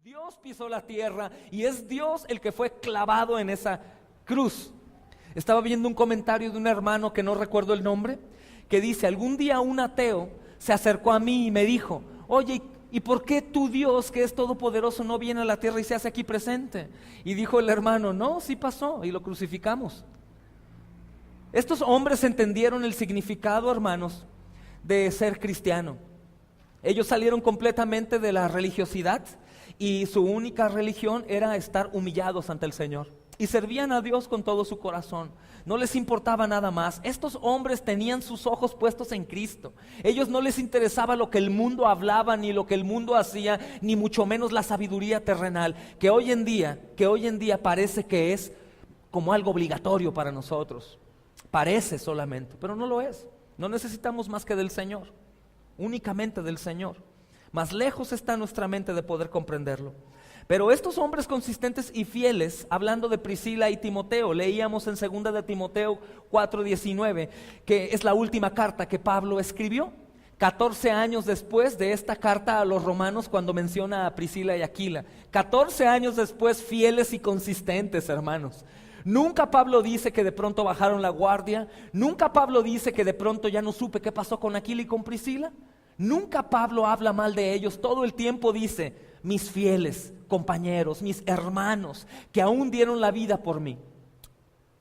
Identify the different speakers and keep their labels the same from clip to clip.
Speaker 1: Dios pisó la tierra y es Dios el que fue clavado en esa cruz. Estaba viendo un comentario de un hermano que no recuerdo el nombre, que dice: algún día un ateo se acercó a mí y me dijo: oye, ¿y por qué tu Dios, que es todopoderoso, no viene a la tierra y se hace aquí presente? Y dijo el hermano: no, sí pasó y lo crucificamos. Estos hombres entendieron el significado, hermanos, de ser cristiano. Ellos salieron completamente de la religiosidad y su única religión era estar humillados ante el Señor. Y servían a Dios con todo su corazón. No les importaba nada más. Estos hombres tenían sus ojos puestos en Cristo. Ellos no les interesaba lo que el mundo hablaba, ni lo que el mundo hacía, ni mucho menos la sabiduría terrenal, que hoy en día parece que es como algo obligatorio para nosotros. Parece solamente, pero no lo es. No necesitamos más que del Señor, únicamente del Señor. Más lejos está nuestra mente de poder comprenderlo. Pero estos hombres consistentes y fieles, hablando de Priscila y Timoteo, leíamos en 2 de Timoteo 4:19, que es la última carta que Pablo escribió, 14 años después de esta carta a los romanos, cuando menciona a Priscila y Aquila. 14 años después, fieles y consistentes, hermanos. Nunca Pablo dice que de pronto bajaron la guardia. Nunca Pablo dice que de pronto ya no supe qué pasó con Aquila y con Priscila. Nunca Pablo habla mal de ellos. Todo el tiempo dice: mis fieles compañeros, mis hermanos, que aún dieron la vida por mí.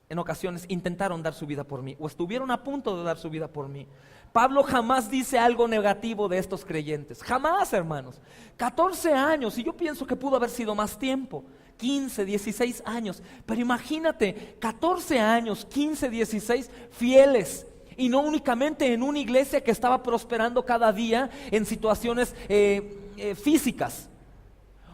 Speaker 1: En ocasiones intentaron dar su vida por mí, o estuvieron a punto de dar su vida por mí. Pablo jamás dice algo negativo de estos creyentes. Jamás, hermanos. 14 años, y yo pienso que pudo haber sido más tiempo. 15, 16 años. Pero imagínate, 14 años, 15, 16, fieles. Y no únicamente en una iglesia que estaba prosperando cada día en situaciones físicas,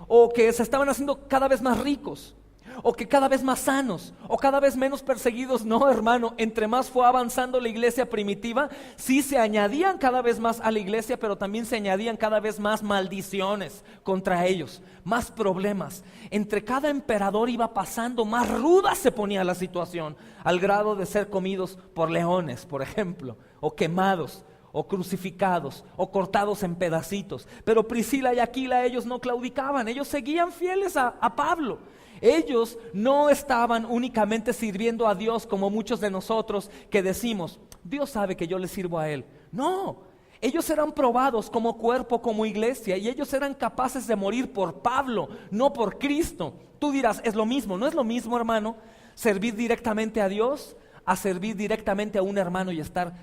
Speaker 1: o que se estaban haciendo cada vez más ricos, o que cada vez más sanos, o cada vez menos perseguidos. No, hermano, entre más fue avanzando la iglesia primitiva, sí se añadían cada vez más a la iglesia, pero también se añadían cada vez más maldiciones contra ellos, más problemas. Entre cada emperador iba pasando, más ruda se ponía la situación, al grado de ser comidos por leones, por ejemplo, o quemados, o crucificados, o cortados en pedacitos. Pero Priscila y Aquila, ellos no claudicaban, ellos seguían fieles a Pablo. Ellos no estaban únicamente sirviendo a Dios como muchos de nosotros que decimos: Dios sabe que yo le sirvo a Él. No, ellos eran probados como cuerpo, como iglesia, y ellos eran capaces de morir por Pablo, no por Cristo. Tú dirás: es lo mismo. No es lo mismo, hermano, servir directamente a Dios a servir directamente a un hermano y estar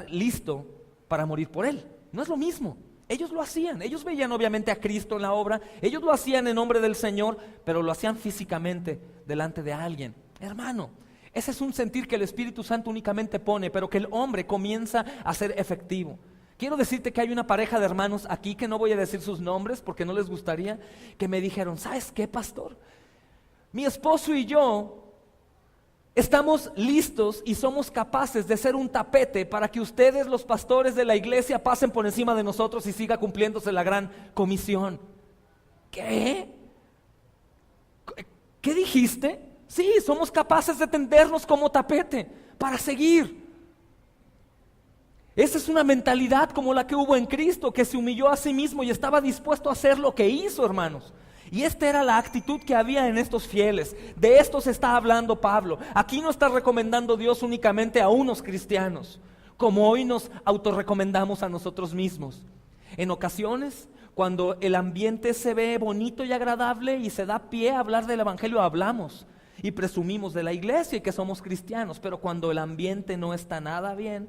Speaker 1: listo para morir por él. No es lo mismo. Ellos lo hacían, ellos veían obviamente a Cristo en la obra, ellos lo hacían en nombre del Señor, pero lo hacían físicamente delante de alguien. Hermano, ese es un sentir que el Espíritu Santo únicamente pone, pero que el hombre comienza a ser efectivo. Quiero decirte que hay una pareja de hermanos aquí, que no voy a decir sus nombres porque no les gustaría, que me dijeron: ¿sabes qué, pastor? Mi esposo y yo estamos listos y somos capaces de ser un tapete para que ustedes, los pastores de la iglesia, pasen por encima de nosotros y siga cumpliéndose la gran comisión. ¿Qué? ¿Qué dijiste? Sí, somos capaces de tendernos como tapete para seguir. Esa es una mentalidad como la que hubo en Cristo, que se humilló a sí mismo y estaba dispuesto a hacer lo que hizo, hermanos. Y esta era la actitud que había en estos fieles. De estos está hablando Pablo. Aquí no está recomendando Dios únicamente a unos cristianos, como hoy nos autorrecomendamos a nosotros mismos. En ocasiones, cuando el ambiente se ve bonito y agradable y se da pie a hablar del evangelio, hablamos y presumimos de la iglesia y que somos cristianos. Pero cuando el ambiente no está nada bien,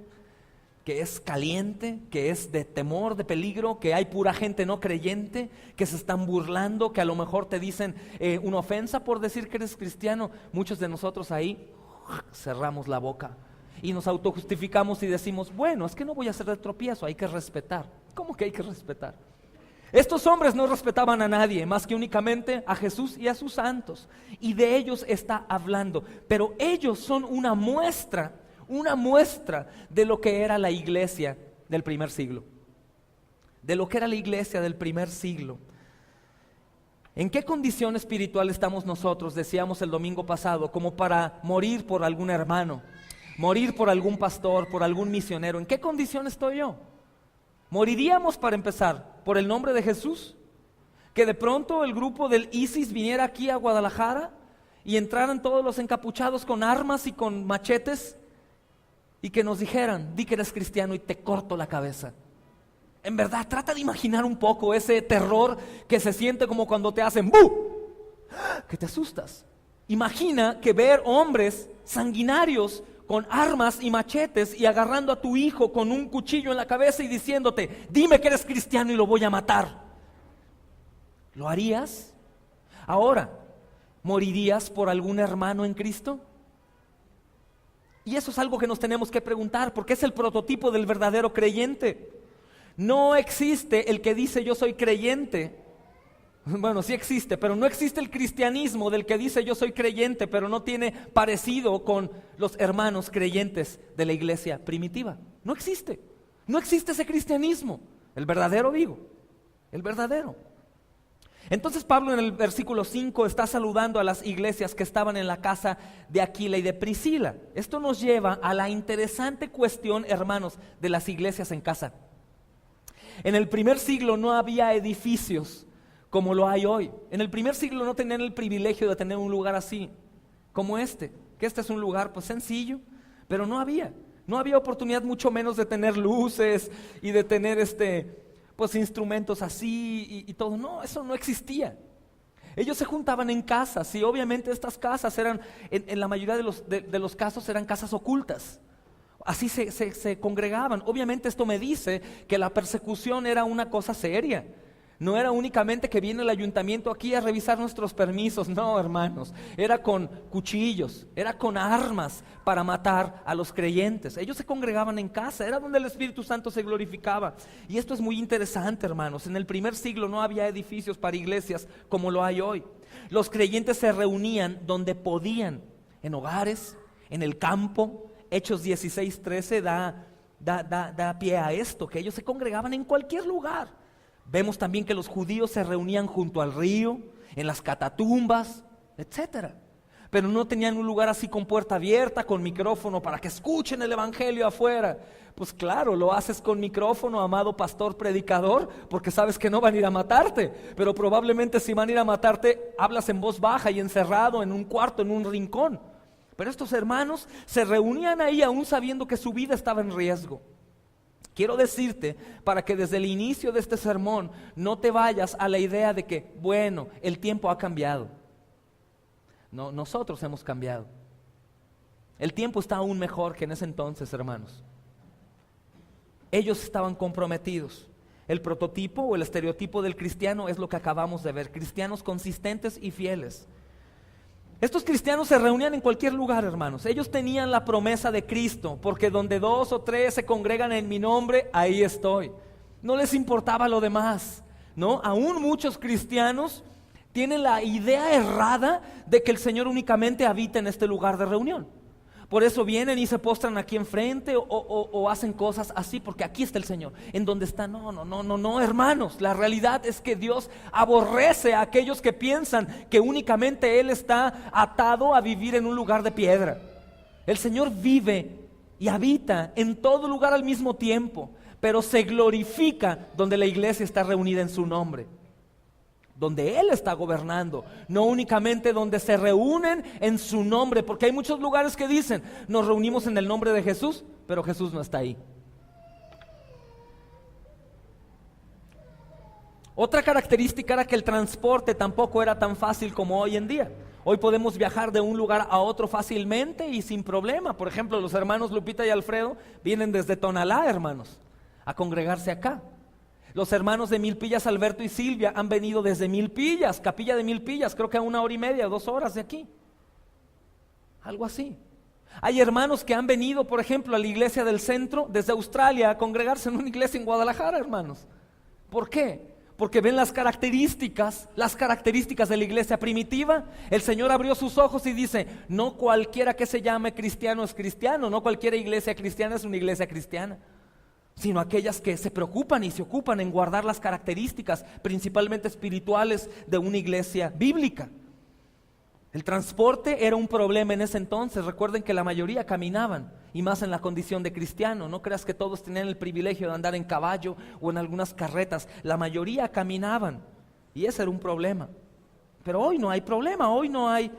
Speaker 1: que es caliente, que es de temor, de peligro, que hay pura gente no creyente, que se están burlando, que a lo mejor te dicen una ofensa por decir que eres cristiano, muchos de nosotros ahí cerramos la boca y nos autojustificamos y decimos: bueno, es que no voy a hacer de tropiezo, hay que respetar. ¿Cómo que hay que respetar? Estos hombres no respetaban a nadie más que únicamente a Jesús y a sus santos, y de ellos está hablando. Pero ellos son una muestra de lo que era la iglesia del primer siglo. De lo que era la iglesia del primer siglo. ¿En qué condición espiritual estamos nosotros? Decíamos el domingo pasado, como para morir por algún hermano, morir por algún pastor, por algún misionero. ¿En qué condición estoy yo? ¿Moriríamos, para empezar, por el nombre de Jesús? que de pronto el grupo del ISIS viniera aquí a Guadalajara y entraran todos los encapuchados con armas y con machetes y que nos dijeran, di que eres cristiano y te corto la cabeza? En verdad, trata de imaginar un poco ese terror que se siente como cuando te hacen ¡bu! Que te asustas. Imagina que ver hombres sanguinarios con armas y machetes y agarrando a tu hijo con un cuchillo en la cabeza y diciéndote, dime que eres cristiano y lo voy a matar. ¿Lo harías? Ahora, ¿morirías por algún hermano en Cristo? Y eso es algo que nos tenemos que preguntar, porque es el prototipo del verdadero creyente. No existe el que dice yo soy creyente. Bueno, sí existe, pero no existe el cristianismo del que dice yo soy creyente, pero no tiene parecido con los hermanos creyentes de la iglesia primitiva. No existe ese cristianismo. El verdadero, digo, el verdadero. Entonces Pablo en el versículo 5 está saludando a las iglesias que estaban en la casa de Aquila y de Priscila. Esto nos lleva a la interesante cuestión, hermanos, de las iglesias en casa. En el primer siglo no había edificios como lo hay hoy. En el primer siglo no tenían el privilegio de tener un lugar así, como este, que este es un lugar pues sencillo, pero no había oportunidad, mucho menos de tener luces y de tener pues instrumentos así y todo. No, eso no existía. Ellos se juntaban en casas y obviamente estas casas eran, en la mayoría de los casos eran casas ocultas. Así se congregaban. Obviamente esto me dice que la persecución era una cosa seria. No era únicamente que viene el ayuntamiento aquí a revisar nuestros permisos, no, hermanos. Era con cuchillos, era con armas para matar a los creyentes. Ellos se congregaban en casa, era donde el Espíritu Santo se glorificaba. Y esto es muy interesante, hermanos. En el primer siglo no había edificios para iglesias como lo hay hoy. Los creyentes se reunían donde podían, en hogares, en el campo. Hechos 16:13 da pie a esto, que ellos se congregaban en cualquier lugar. Vemos también que los judíos se reunían junto al río, en las catatumbas, etcétera. Pero no tenían un lugar así con puerta abierta, con micrófono para que escuchen el evangelio afuera. Pues claro, lo haces con micrófono, amado pastor predicador, porque sabes que no van a ir a matarte. Pero probablemente si van a ir a matarte, hablas en voz baja y encerrado en un cuarto, en un rincón. Pero estos hermanos se reunían ahí aún sabiendo que su vida estaba en riesgo. Quiero decirte, para que desde el inicio de este sermón no te vayas a la idea de que, bueno, el tiempo ha cambiado. No, nosotros hemos cambiado. El tiempo está aún mejor que en ese entonces, hermanos. Ellos estaban comprometidos. El prototipo o el estereotipo del cristiano es lo que acabamos de ver. Cristianos consistentes y fieles. Estos cristianos se reunían en cualquier lugar, hermanos. Ellos tenían la promesa de Cristo, porque donde 2 o 3 se congregan en mi nombre, ahí estoy. No les importaba lo demás, ¿no? Aún muchos cristianos tienen la idea errada de que el Señor únicamente habita en este lugar de reunión. Por eso vienen y se postran aquí enfrente o hacen cosas así, porque aquí está el Señor. ¿En dónde está? No, hermanos. La realidad es que Dios aborrece a aquellos que piensan que únicamente Él está atado a vivir en un lugar de piedra. El Señor vive y habita en todo lugar al mismo tiempo, pero se glorifica donde la iglesia está reunida en su nombre, donde Él está gobernando, no únicamente donde se reúnen en su nombre, porque hay muchos lugares que dicen, nos reunimos en el nombre de Jesús, pero Jesús no está ahí. Otra característica era que el transporte tampoco era tan fácil como hoy en día. Hoy podemos viajar de un lugar a otro fácilmente y sin problema. Por ejemplo, los hermanos Lupita y Alfredo vienen desde Tonalá, hermanos, a congregarse acá. Los hermanos de Milpillas, Alberto y Silvia, han venido desde Milpillas, Capilla de Milpillas, creo que a 1h30, 2 horas de aquí. Algo así. Hay hermanos que han venido, por ejemplo, a la iglesia del centro, desde Australia, a congregarse en una iglesia en Guadalajara, hermanos. ¿Por qué? Porque ven las características de la iglesia primitiva. El Señor abrió sus ojos y dice, no cualquiera que se llame cristiano es cristiano, no cualquier iglesia cristiana es una iglesia cristiana, sino aquellas que se preocupan y se ocupan en guardar las características principalmente espirituales de una iglesia bíblica. El transporte era un problema en ese entonces. Recuerden que la mayoría caminaban, y más en la condición de cristiano. No creas que todos tenían el privilegio de andar en caballo o en algunas carretas. La mayoría caminaban. Y ese era un problema. Pero hoy no hay problema, hoy no hay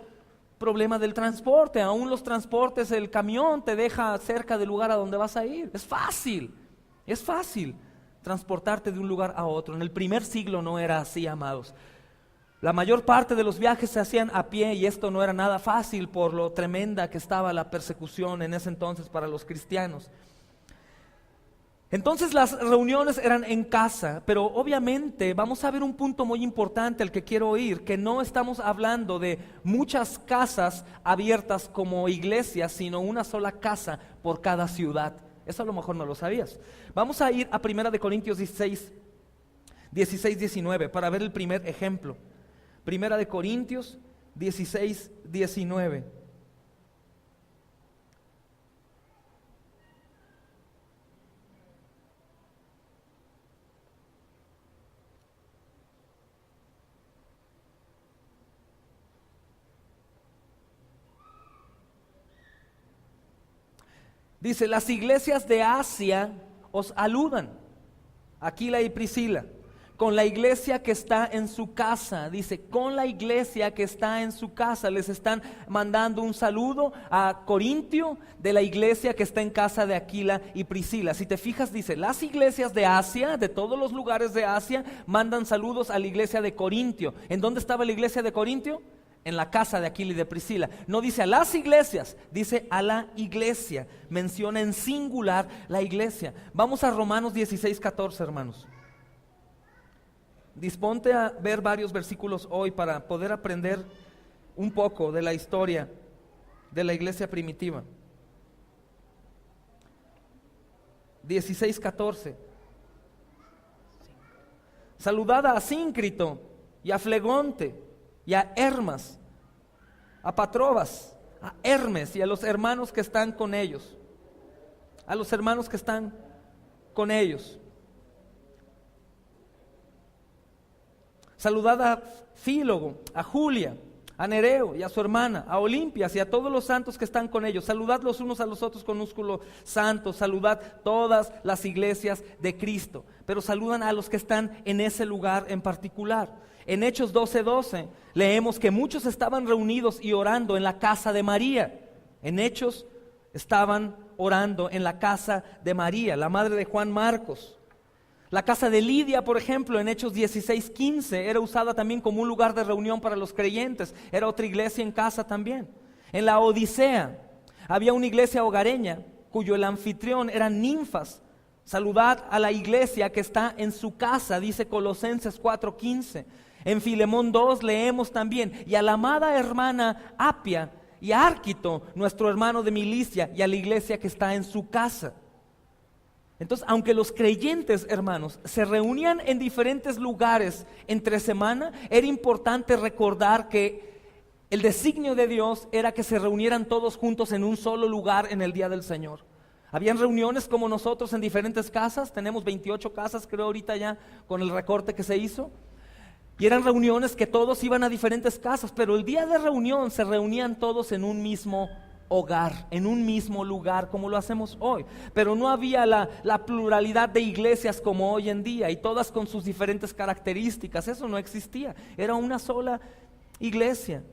Speaker 1: problema del transporte. Aún los transportes, el camión te deja cerca del lugar a donde vas a ir. Es fácil transportarte de un lugar a otro. En el primer siglo no era así, amados. La mayor parte de los viajes se hacían a pie y esto no era nada fácil por lo tremenda que estaba la persecución en ese entonces para los cristianos. Entonces las reuniones eran en casa, pero obviamente vamos a ver un punto muy importante al que quiero ir, que no estamos hablando de muchas casas abiertas como iglesias, sino una sola casa por cada ciudad. Eso a lo mejor no lo sabías. Vamos a ir a 1 Corintios 16, 19 para ver el primer ejemplo. 1 Corintios 16, 19. Dice, las iglesias de Asia os saludan, Aquila y Priscila, con la iglesia que está en su casa. Dice, con la iglesia que está en su casa. Les están mandando un saludo a Corintio de la iglesia que está en casa de Aquila y Priscila. Si te fijas, dice, las iglesias de Asia, de todos los lugares de Asia, mandan saludos a la iglesia de Corintio. ¿En dónde estaba la iglesia de Corintio? En la casa de Aquila y de Priscila. No dice a las iglesias, dice a la iglesia. Menciona en singular la iglesia. Vamos a Romanos 16, 14, hermanos. Disponte a ver varios versículos hoy para poder aprender un poco de la historia de la iglesia primitiva. 16, 14. Saludad a Asíncrito y a Flegonte y a Hermas, a Patrobas, a Hermes y a los hermanos que están con ellos. A los hermanos que están con ellos. Saludad a Fílogo, a Julia, a Nereo y a su hermana, a Olimpias y a todos los santos que están con ellos. Saludad los unos a los otros con músculo santo. Saludad todas las iglesias de Cristo. Pero saludan a los que están en ese lugar en particular. En Hechos 12:12 leemos que muchos estaban reunidos y orando en la casa de María. En Hechos estaban orando en la casa de María, la madre de Juan Marcos. La casa de Lidia, por ejemplo, en Hechos 16:15 era usada también como un lugar de reunión para los creyentes. Era otra iglesia en casa también. En la Odisea había una iglesia hogareña cuyo el anfitrión eran ninfas. Saludad a la iglesia que está en su casa, dice Colosenses 4:15. En Filemón 2 leemos también, y a la amada hermana Apia y a Árquito, nuestro hermano de milicia, y a la iglesia que está en su casa. Entonces, aunque los creyentes, hermanos, se reunían en diferentes lugares entre semana, era importante recordar que el designio de Dios era que se reunieran todos juntos en un solo lugar en el día del Señor. Habían reuniones como nosotros en diferentes casas, tenemos 28 casas creo ahorita ya con el recorte que se hizo. Y eran reuniones que todos iban a diferentes casas, pero el día de reunión se reunían todos en un mismo hogar, en un mismo lugar, como lo hacemos hoy. Pero no había la pluralidad de iglesias como hoy en día, y todas con sus diferentes características. Eso no existía, era una sola iglesia.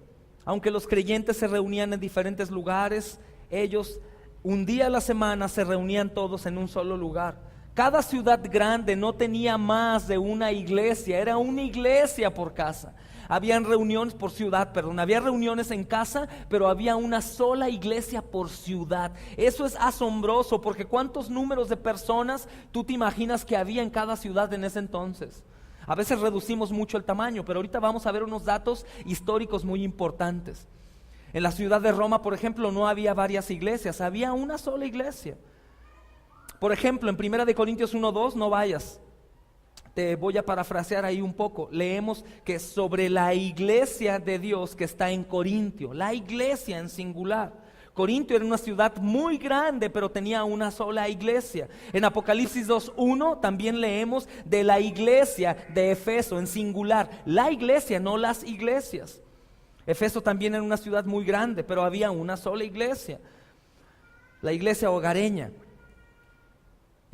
Speaker 1: Aunque los creyentes se reunían en diferentes lugares, ellos un día a la semana se reunían todos en un solo lugar. Cada ciudad grande no tenía más de una iglesia, era una iglesia por casa. Habían reuniones por ciudad, había reuniones en casa, pero había una sola iglesia por ciudad. Eso es asombroso, porque ¿cuántos números de personas tú te imaginas que había en cada ciudad en ese entonces? A veces reducimos mucho el tamaño, pero ahorita vamos a ver unos datos históricos muy importantes. En la ciudad de Roma, por ejemplo, no había varias iglesias, había una sola iglesia. Por ejemplo, en 1 Corintios 1:2, no vayas, te voy a parafrasear ahí un poco. Leemos que sobre la iglesia de Dios que está en Corintio, la iglesia en singular. Corintio era una ciudad muy grande, pero tenía una sola iglesia. En Apocalipsis 2:1 también leemos de la iglesia de Efeso en singular. La iglesia, no las iglesias. Efeso también era una ciudad muy grande, pero había una sola iglesia. La iglesia hogareña.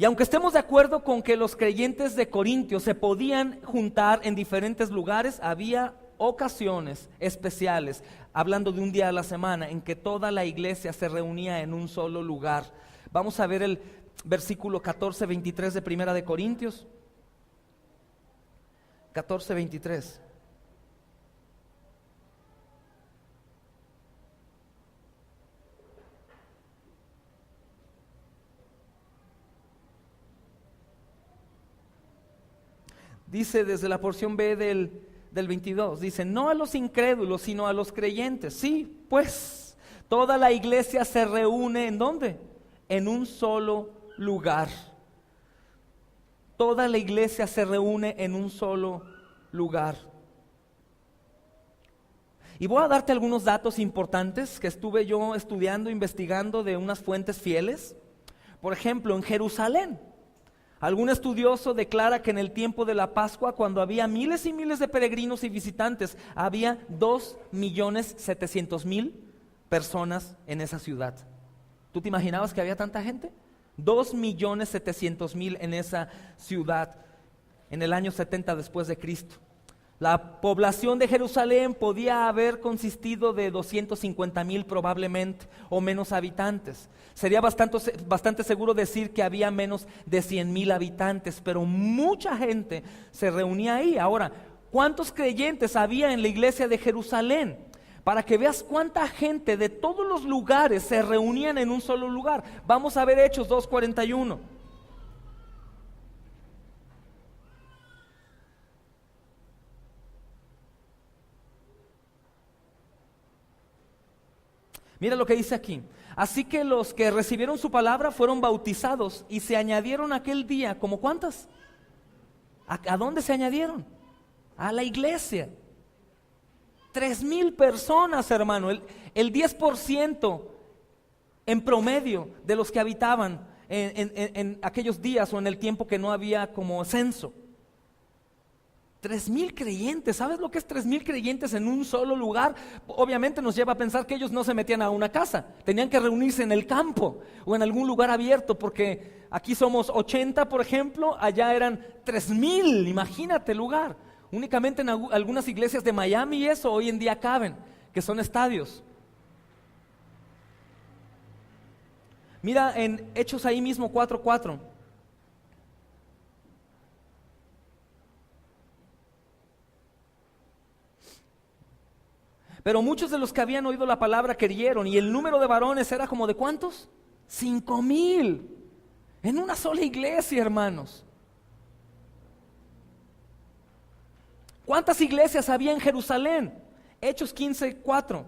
Speaker 1: Y aunque estemos de acuerdo con que los creyentes de Corintios se podían juntar en diferentes lugares, había ocasiones especiales, hablando de un día a la semana, en que toda la iglesia se reunía en un solo lugar. Vamos a ver el versículo 14-23 de Primera de Corintios. 14-23. Dice desde la porción B del 22, dice, no a los incrédulos, sino a los creyentes. Sí, pues, toda la iglesia se reúne, ¿en dónde? En un solo lugar. Toda la iglesia se reúne en un solo lugar. Y voy a darte algunos datos importantes que estuve yo estudiando, investigando de unas fuentes fieles. Por ejemplo, en Jerusalén, algún estudioso declara que en el tiempo de la Pascua, cuando había miles y miles de peregrinos y visitantes, había 2.700.000 personas en esa ciudad. ¿Tú te imaginabas que había tanta gente? 2.700.000 en esa ciudad en el año 70 después de Cristo. La población de Jerusalén podía haber consistido de 250.000 probablemente, o menos habitantes. Sería bastante seguro decir que había menos de 100.000 habitantes, pero mucha gente se reunía ahí. Ahora, ¿cuántos creyentes había en la iglesia de Jerusalén? Para que veas cuánta gente de todos los lugares se reunían en un solo lugar. Vamos a ver Hechos 2:41. Mira lo que dice aquí. Así que los que recibieron su palabra fueron bautizados y se añadieron aquel día, ¿como cuántas? ¿A dónde se añadieron? A la iglesia. 3,000 personas, hermano. El 10% en promedio de los que habitaban en aquellos días o en el tiempo que no había como censo. 3,000 creyentes, ¿sabes lo que es 3,000 creyentes en un solo lugar? Obviamente nos lleva a pensar que ellos no se metían a una casa, tenían que reunirse en el campo o en algún lugar abierto, porque aquí somos 80, por ejemplo, allá eran 3,000, imagínate el lugar. Únicamente en algunas iglesias de Miami y eso hoy en día caben, que son estadios. Mira en Hechos ahí mismo 4:4. Pero muchos de los que habían oído la palabra creyeron, y el número de varones era como de ¿cuántos? 5,000 en una sola iglesia, hermanos. ¿Cuántas iglesias había en Jerusalén? Hechos 15:4.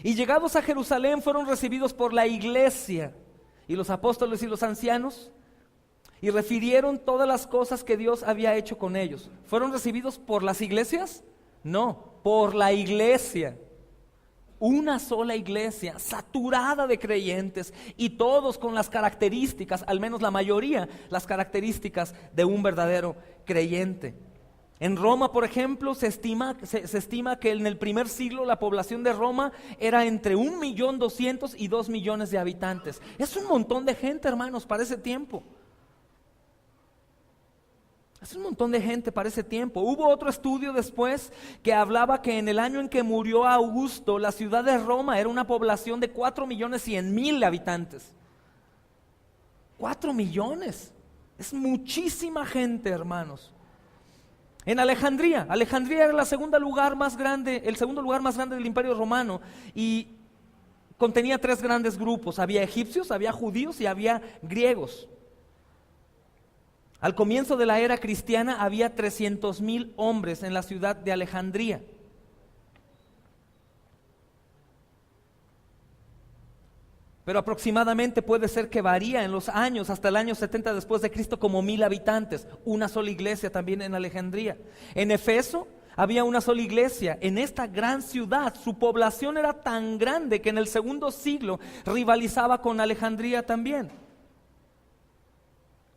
Speaker 1: Y llegados a Jerusalén fueron recibidos por la iglesia y los apóstoles y los ancianos, y refirieron todas las cosas que Dios había hecho con ellos. ¿Fueron recibidos por las iglesias? No, por la iglesia. Una sola iglesia, saturada de creyentes, y todos con las características, al menos la mayoría, las características de un verdadero creyente. En Roma, por ejemplo, se estima que en el primer siglo la población de Roma era entre 1.200.000 y 2 millones de habitantes. Es un montón de gente, hermanos, para ese tiempo. Es un montón de gente para ese tiempo. Hubo otro estudio después que hablaba que en el año en que murió Augusto, la ciudad de Roma era una población de 4.100.000 habitantes. 4 millones. Es muchísima gente, hermanos. En Alejandría era el segundo lugar más grande del Imperio Romano, y contenía 3 grandes grupos. Había egipcios, había judíos y había griegos. Al comienzo de la era cristiana había 300,000 hombres en la ciudad de Alejandría. Pero aproximadamente puede ser que varía en los años, hasta el año 70 después de Cristo, como 1,000 habitantes. Una sola iglesia también en Alejandría. En Efeso había una sola iglesia. En esta gran ciudad su población era tan grande que en el segundo siglo rivalizaba con Alejandría también.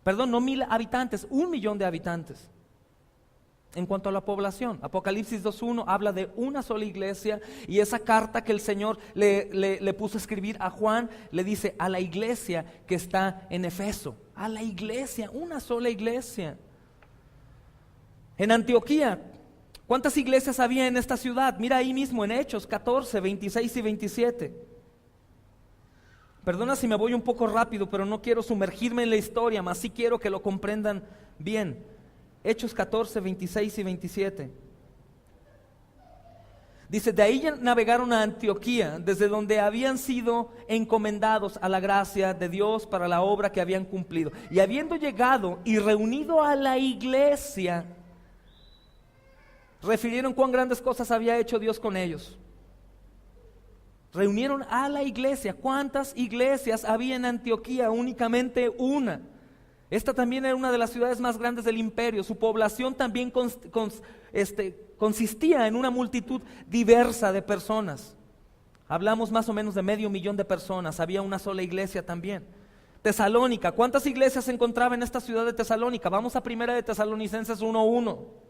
Speaker 1: Perdón, no 1,000 habitantes, 1 millón de habitantes. en cuanto a la población. Apocalipsis 2:1 habla de una sola iglesia, y esa carta que el Señor le puso a escribir a Juan, le dice a la iglesia que está en Efeso. A la iglesia, una sola iglesia. En Antioquía, ¿cuántas iglesias había en esta ciudad? Mira ahí mismo en Hechos 14, 26 y 27. Perdona si me voy un poco rápido, pero no quiero sumergirme en la historia, mas sí quiero que lo comprendan bien. Hechos 14, 26 y 27. Dice, de ahí navegaron a Antioquía, desde donde habían sido encomendados a la gracia de Dios para la obra que habían cumplido. Y habiendo llegado y reunido a la iglesia, refirieron cuán grandes cosas había hecho Dios con ellos. Reunieron a la iglesia. ¿Cuántas iglesias había en Antioquía? Únicamente una. Esta también era una de las ciudades más grandes del imperio. Su población también consistía en una multitud diversa de personas. Hablamos más o menos de 500,000 de personas. Había una sola iglesia también. Tesalónica. ¿Cuántas iglesias se encontraba en esta ciudad de Tesalónica? Vamos a Primera de Tesalonicenses 1:1.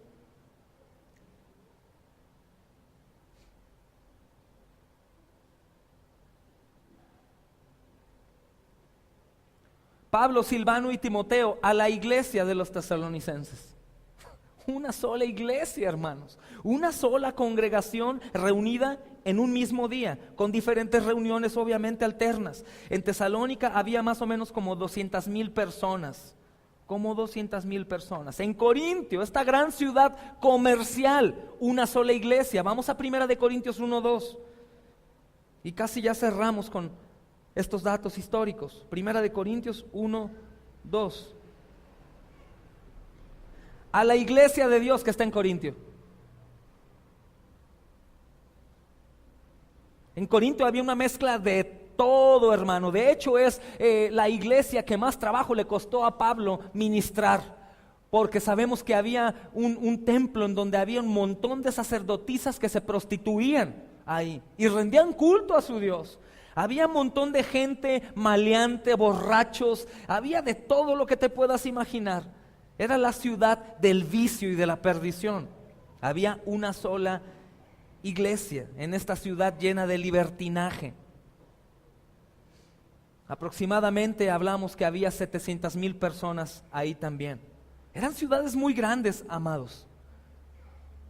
Speaker 1: Pablo, Silvano y Timoteo a la iglesia de los tesalonicenses. Una sola iglesia, hermanos. Una sola congregación reunida en un mismo día, con diferentes reuniones obviamente alternas. En Tesalónica había más o menos como 200,000 personas. Como 200,000 personas. En Corintio, esta gran ciudad comercial, una sola iglesia. Vamos a Primera de Corintios 1:2. Y casi ya cerramos con estos datos históricos. Primera de Corintios 1:2. A la iglesia de Dios que está en Corintio. En Corintio había una mezcla de todo, hermano. De hecho es la iglesia que más trabajo le costó a Pablo ministrar, porque sabemos que había un templo en donde había un montón de sacerdotisas que se prostituían ahí y rendían culto a su Dios. Había un montón de gente maleante, borrachos, había de todo lo que te puedas imaginar. Era la ciudad del vicio y de la perdición. Había una sola iglesia en esta ciudad llena de libertinaje. Aproximadamente hablamos que había 700,000 personas ahí también. Eran ciudades muy grandes, amados.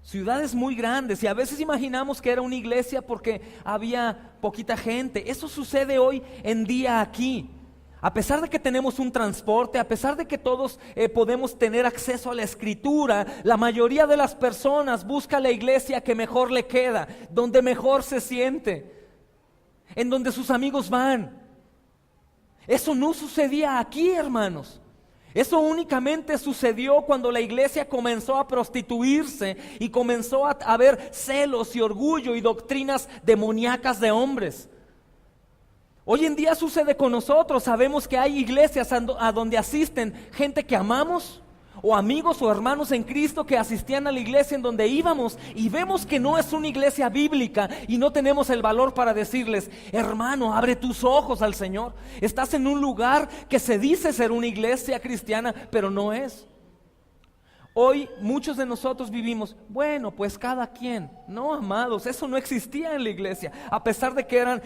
Speaker 1: Ciudades muy grandes, y a veces imaginamos que era una iglesia porque había poquita gente. Eso sucede hoy en día aquí. A pesar de que tenemos un transporte, a pesar de que todos podemos tener acceso a la escritura, la mayoría de las personas busca la iglesia que mejor le queda, donde mejor se siente, en donde sus amigos van. Eso no sucedía aquí, hermanos. Eso únicamente sucedió cuando la iglesia comenzó a prostituirse y comenzó a haber celos y orgullo y doctrinas demoníacas de hombres. Hoy en día sucede con nosotros. Sabemos que hay iglesias a donde asisten gente que amamos, o amigos o hermanos en Cristo que asistían a la iglesia en donde íbamos, y vemos que no es una iglesia bíblica y no tenemos el valor para decirles: hermano, abre tus ojos al Señor. Estás en un lugar que se dice ser una iglesia cristiana, pero no es. Hoy muchos de nosotros vivimos, bueno, pues cada quien. No, amados, eso no existía en la iglesia. A pesar de que eran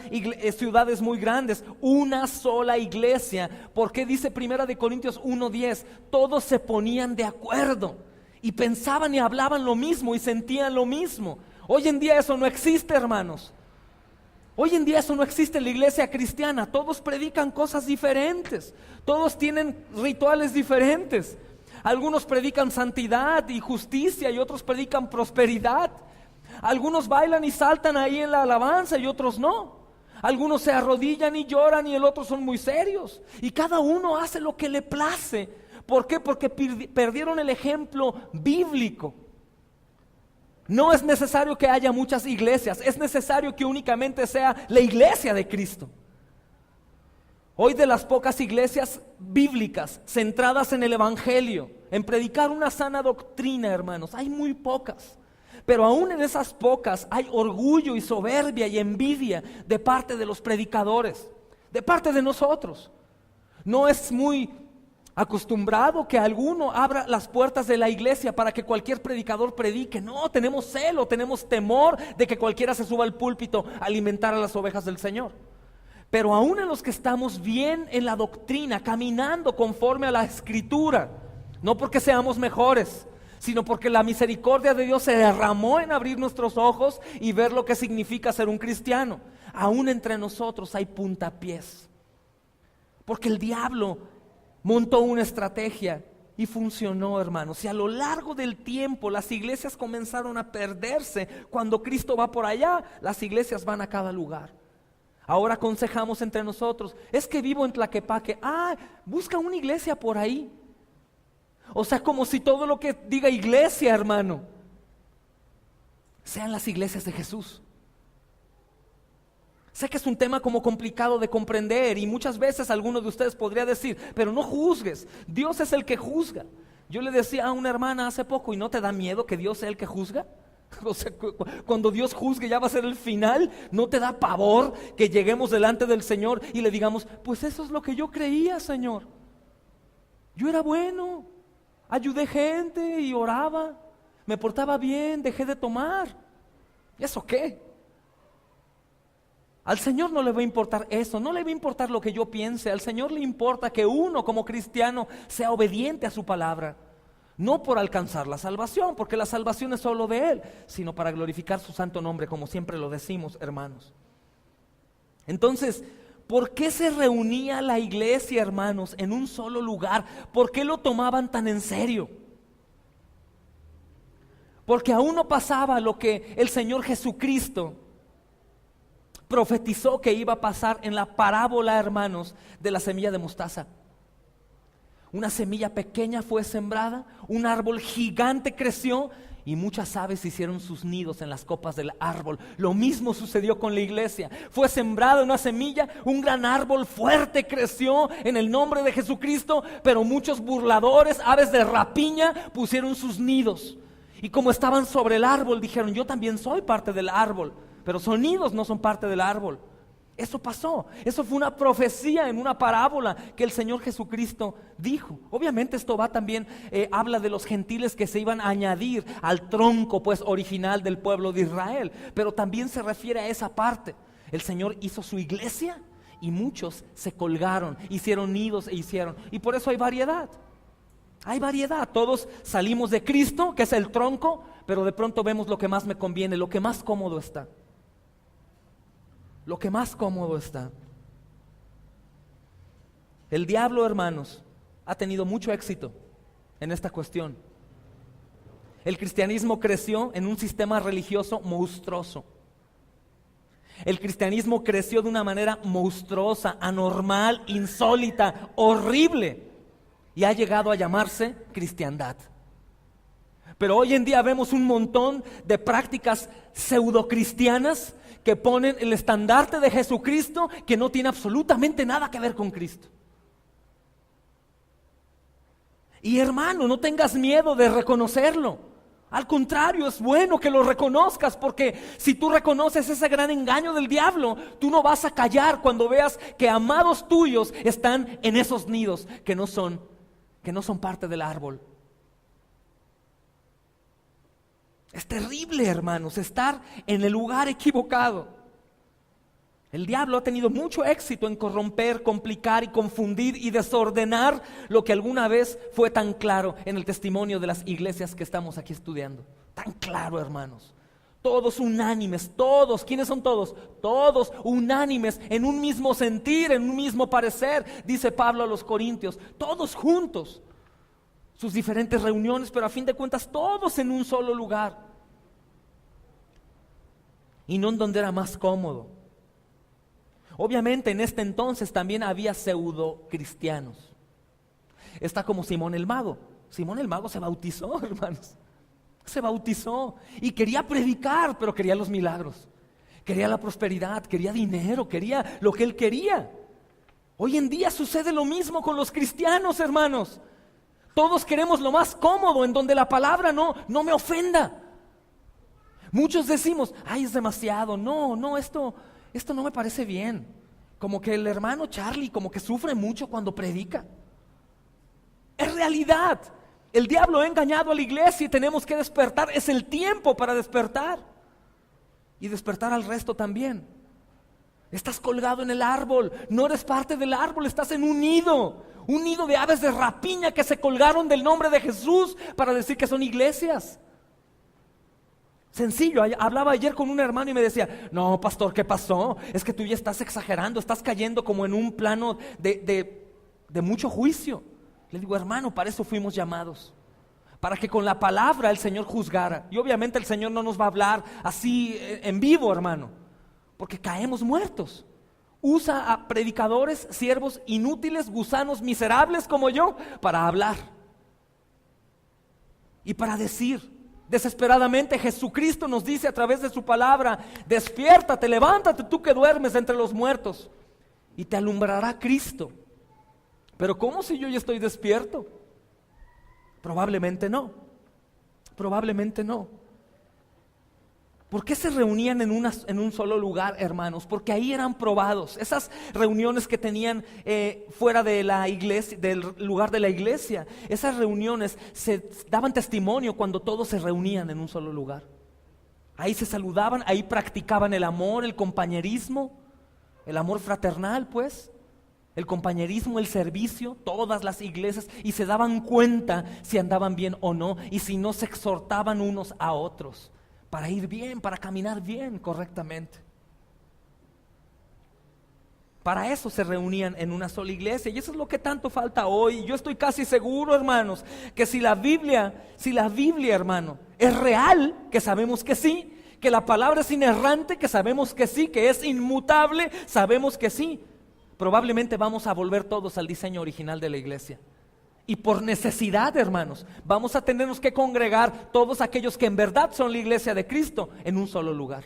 Speaker 1: ciudades muy grandes, una sola iglesia. Porque dice Primera de Corintios 1:10, todos se ponían de acuerdo y pensaban y hablaban lo mismo y sentían lo mismo. Hoy en día eso no existe, hermanos. Hoy en día eso no existe en la iglesia cristiana. Todos predican cosas diferentes, todos tienen rituales diferentes. Algunos predican santidad y justicia y otros predican prosperidad. Algunos bailan y saltan ahí en la alabanza y otros no. Algunos se arrodillan y lloran y el otro son muy serios. Y cada uno hace lo que le place. ¿Por qué? Porque perdieron el ejemplo bíblico. No es necesario que haya muchas iglesias, es necesario que únicamente sea la iglesia de Cristo. Hoy, de las pocas iglesias bíblicas centradas en el evangelio, en predicar una sana doctrina, hermanos, hay muy pocas. Pero aún en esas pocas hay orgullo y soberbia y envidia de parte de los predicadores, de parte de nosotros. No es muy acostumbrado que alguno abra las puertas de la iglesia para que cualquier predicador predique. No, tenemos celo, tenemos temor de que cualquiera se suba al púlpito a alimentar a las ovejas del Señor. Pero aún en los que estamos bien en la doctrina, caminando conforme a la Escritura, no porque seamos mejores, sino porque la misericordia de Dios se derramó en abrir nuestros ojos y ver lo que significa ser un cristiano. Aún entre nosotros hay puntapiés, porque el diablo montó una estrategia y funcionó, hermanos. Y a lo largo del tiempo las iglesias comenzaron a perderse. Cuando Cristo va por allá, las iglesias van a cada lugar. Ahora aconsejamos entre nosotros: es que vivo en Tlaquepaque. Busca una iglesia por ahí. O sea, como si todo lo que diga iglesia, hermano, sean las iglesias de Jesús. Sé que es un tema como complicado de comprender, y muchas veces alguno de ustedes podría decir: pero no juzgues, Dios es el que juzga. Yo le decía a una hermana hace poco: ¿y no te da miedo que Dios sea el que juzga? O sea, cuando Dios juzgue ya va a ser el final. ¿No te da pavor que lleguemos delante del Señor y le digamos: pues eso es lo que yo creía, Señor? Yo era bueno, ayudé gente y oraba, me portaba bien, dejé de tomar. ¿Y eso qué? Al Señor no le va a importar eso, no le va a importar lo que yo piense. Al Señor le importa que uno como cristiano sea obediente a su palabra. No por alcanzar la salvación, porque la salvación es solo de Él, sino para glorificar su santo nombre, como siempre lo decimos, hermanos. Entonces, ¿por qué se reunía la iglesia, hermanos, en un solo lugar? ¿Por qué lo tomaban tan en serio? Porque aún no pasaba lo que el Señor Jesucristo profetizó que iba a pasar en la parábola, hermanos, de la semilla de mostaza. Una semilla pequeña fue sembrada, un árbol gigante creció y muchas aves hicieron sus nidos en las copas del árbol. Lo mismo sucedió con la iglesia. Fue sembrada una semilla, un gran árbol fuerte creció en el nombre de Jesucristo, pero muchos burladores, aves de rapiña, pusieron sus nidos. Y como estaban sobre el árbol, dijeron: yo también soy parte del árbol, pero sus nidos no son parte del árbol. Eso pasó, eso fue una profecía en una parábola que el Señor Jesucristo dijo. Obviamente esto va también, habla de los gentiles que se iban a añadir al tronco pues original del pueblo de Israel, pero también se refiere a esa parte. El Señor hizo su iglesia y muchos se colgaron, hicieron nidos y por eso hay variedad. Hay variedad, todos salimos de Cristo, que es el tronco, pero de pronto vemos lo que más me conviene, lo que más cómodo está. Lo que más cómodo está. El diablo, hermanos, ha tenido mucho éxito en esta cuestión. El cristianismo creció en un sistema religioso monstruoso. El cristianismo creció de una manera monstruosa, anormal, insólita, horrible, y ha llegado a llamarse cristiandad. Pero hoy en día vemos un montón de prácticas pseudocristianas que ponen el estandarte de Jesucristo, que no tiene absolutamente nada que ver con Cristo. Y hermano, no tengas miedo de reconocerlo. Al contrario, es bueno que lo reconozcas, porque si tú reconoces ese gran engaño del diablo, tú no vas a callar cuando veas que amados tuyos están en esos nidos que no son parte del árbol. Es terrible, hermanos, estar en el lugar equivocado. El diablo ha tenido mucho éxito en corromper, complicar y confundir y desordenar lo que alguna vez fue tan claro en el testimonio de las iglesias que estamos aquí estudiando. Tan claro, hermanos. Todos unánimes, todos. ¿Quiénes son todos? Todos unánimes, en un mismo sentir, en un mismo parecer, dice Pablo a los Corintios. Todos juntos. Sus diferentes reuniones, pero a fin de cuentas todos en un solo lugar. Y no en donde era más cómodo. Obviamente en este entonces también había pseudo cristianos. Está como Simón el Mago. Simón el Mago se bautizó, hermanos. Se bautizó y quería predicar, pero quería los milagros. Quería la prosperidad, quería dinero, quería lo que él quería. Hoy en día sucede lo mismo con los cristianos, hermanos. Todos queremos lo más cómodo, en donde la palabra no me ofenda. Muchos decimos: ay, es demasiado, esto no me parece bien. Como que el hermano Charlie como que sufre mucho cuando predica. realidad. El diablo ha engañado a la iglesia y tenemos que despertar. Es el tiempo para despertar. Y despertar al resto también. Estás colgado en el árbol, no eres parte del árbol, estás en un nido de aves de rapiña que se colgaron del nombre de Jesús para decir que son iglesias. Sencillo. Hablaba ayer con un hermano y me decía: no, pastor, ¿qué pasó? Es que tú ya estás exagerando, estás cayendo como en un plano de mucho juicio. Le digo: hermano, para eso fuimos llamados, para que con la palabra el Señor juzgara. Y obviamente el Señor no nos va a hablar así en vivo, hermano, porque caemos muertos. Usa a predicadores, siervos inútiles, gusanos miserables como yo, para hablar y para decir desesperadamente. Jesucristo nos dice a través de su palabra: despiértate, levántate tú que duermes entre los muertos, y te alumbrará Cristo. Pero ¿cómo si yo ya estoy despierto? Probablemente no. Probablemente no. ¿Por qué se reunían en un solo lugar, hermanos? Porque ahí eran probados. Esas reuniones que tenían fuera de la iglesia, del lugar de la iglesia, esas reuniones se daban testimonio cuando todos se reunían en un solo lugar. Ahí se saludaban, ahí practicaban el amor, el compañerismo, el amor fraternal, pues. El compañerismo, el servicio, todas las iglesias, y se daban cuenta si andaban bien o no, y si no, se exhortaban unos a otros para ir bien, para caminar bien, correctamente. Para eso se reunían en una sola iglesia, y eso es lo que tanto falta hoy. Yo estoy casi seguro, hermanos, que si la Biblia, hermano, es real, que sabemos que sí, que la palabra es inerrante, que sabemos que sí, que es inmutable, sabemos que sí, probablemente vamos a volver todos al diseño original de la iglesia. Y por necesidad, hermanos, vamos a tenernos que congregar todos aquellos que en verdad son la iglesia de Cristo en un solo lugar.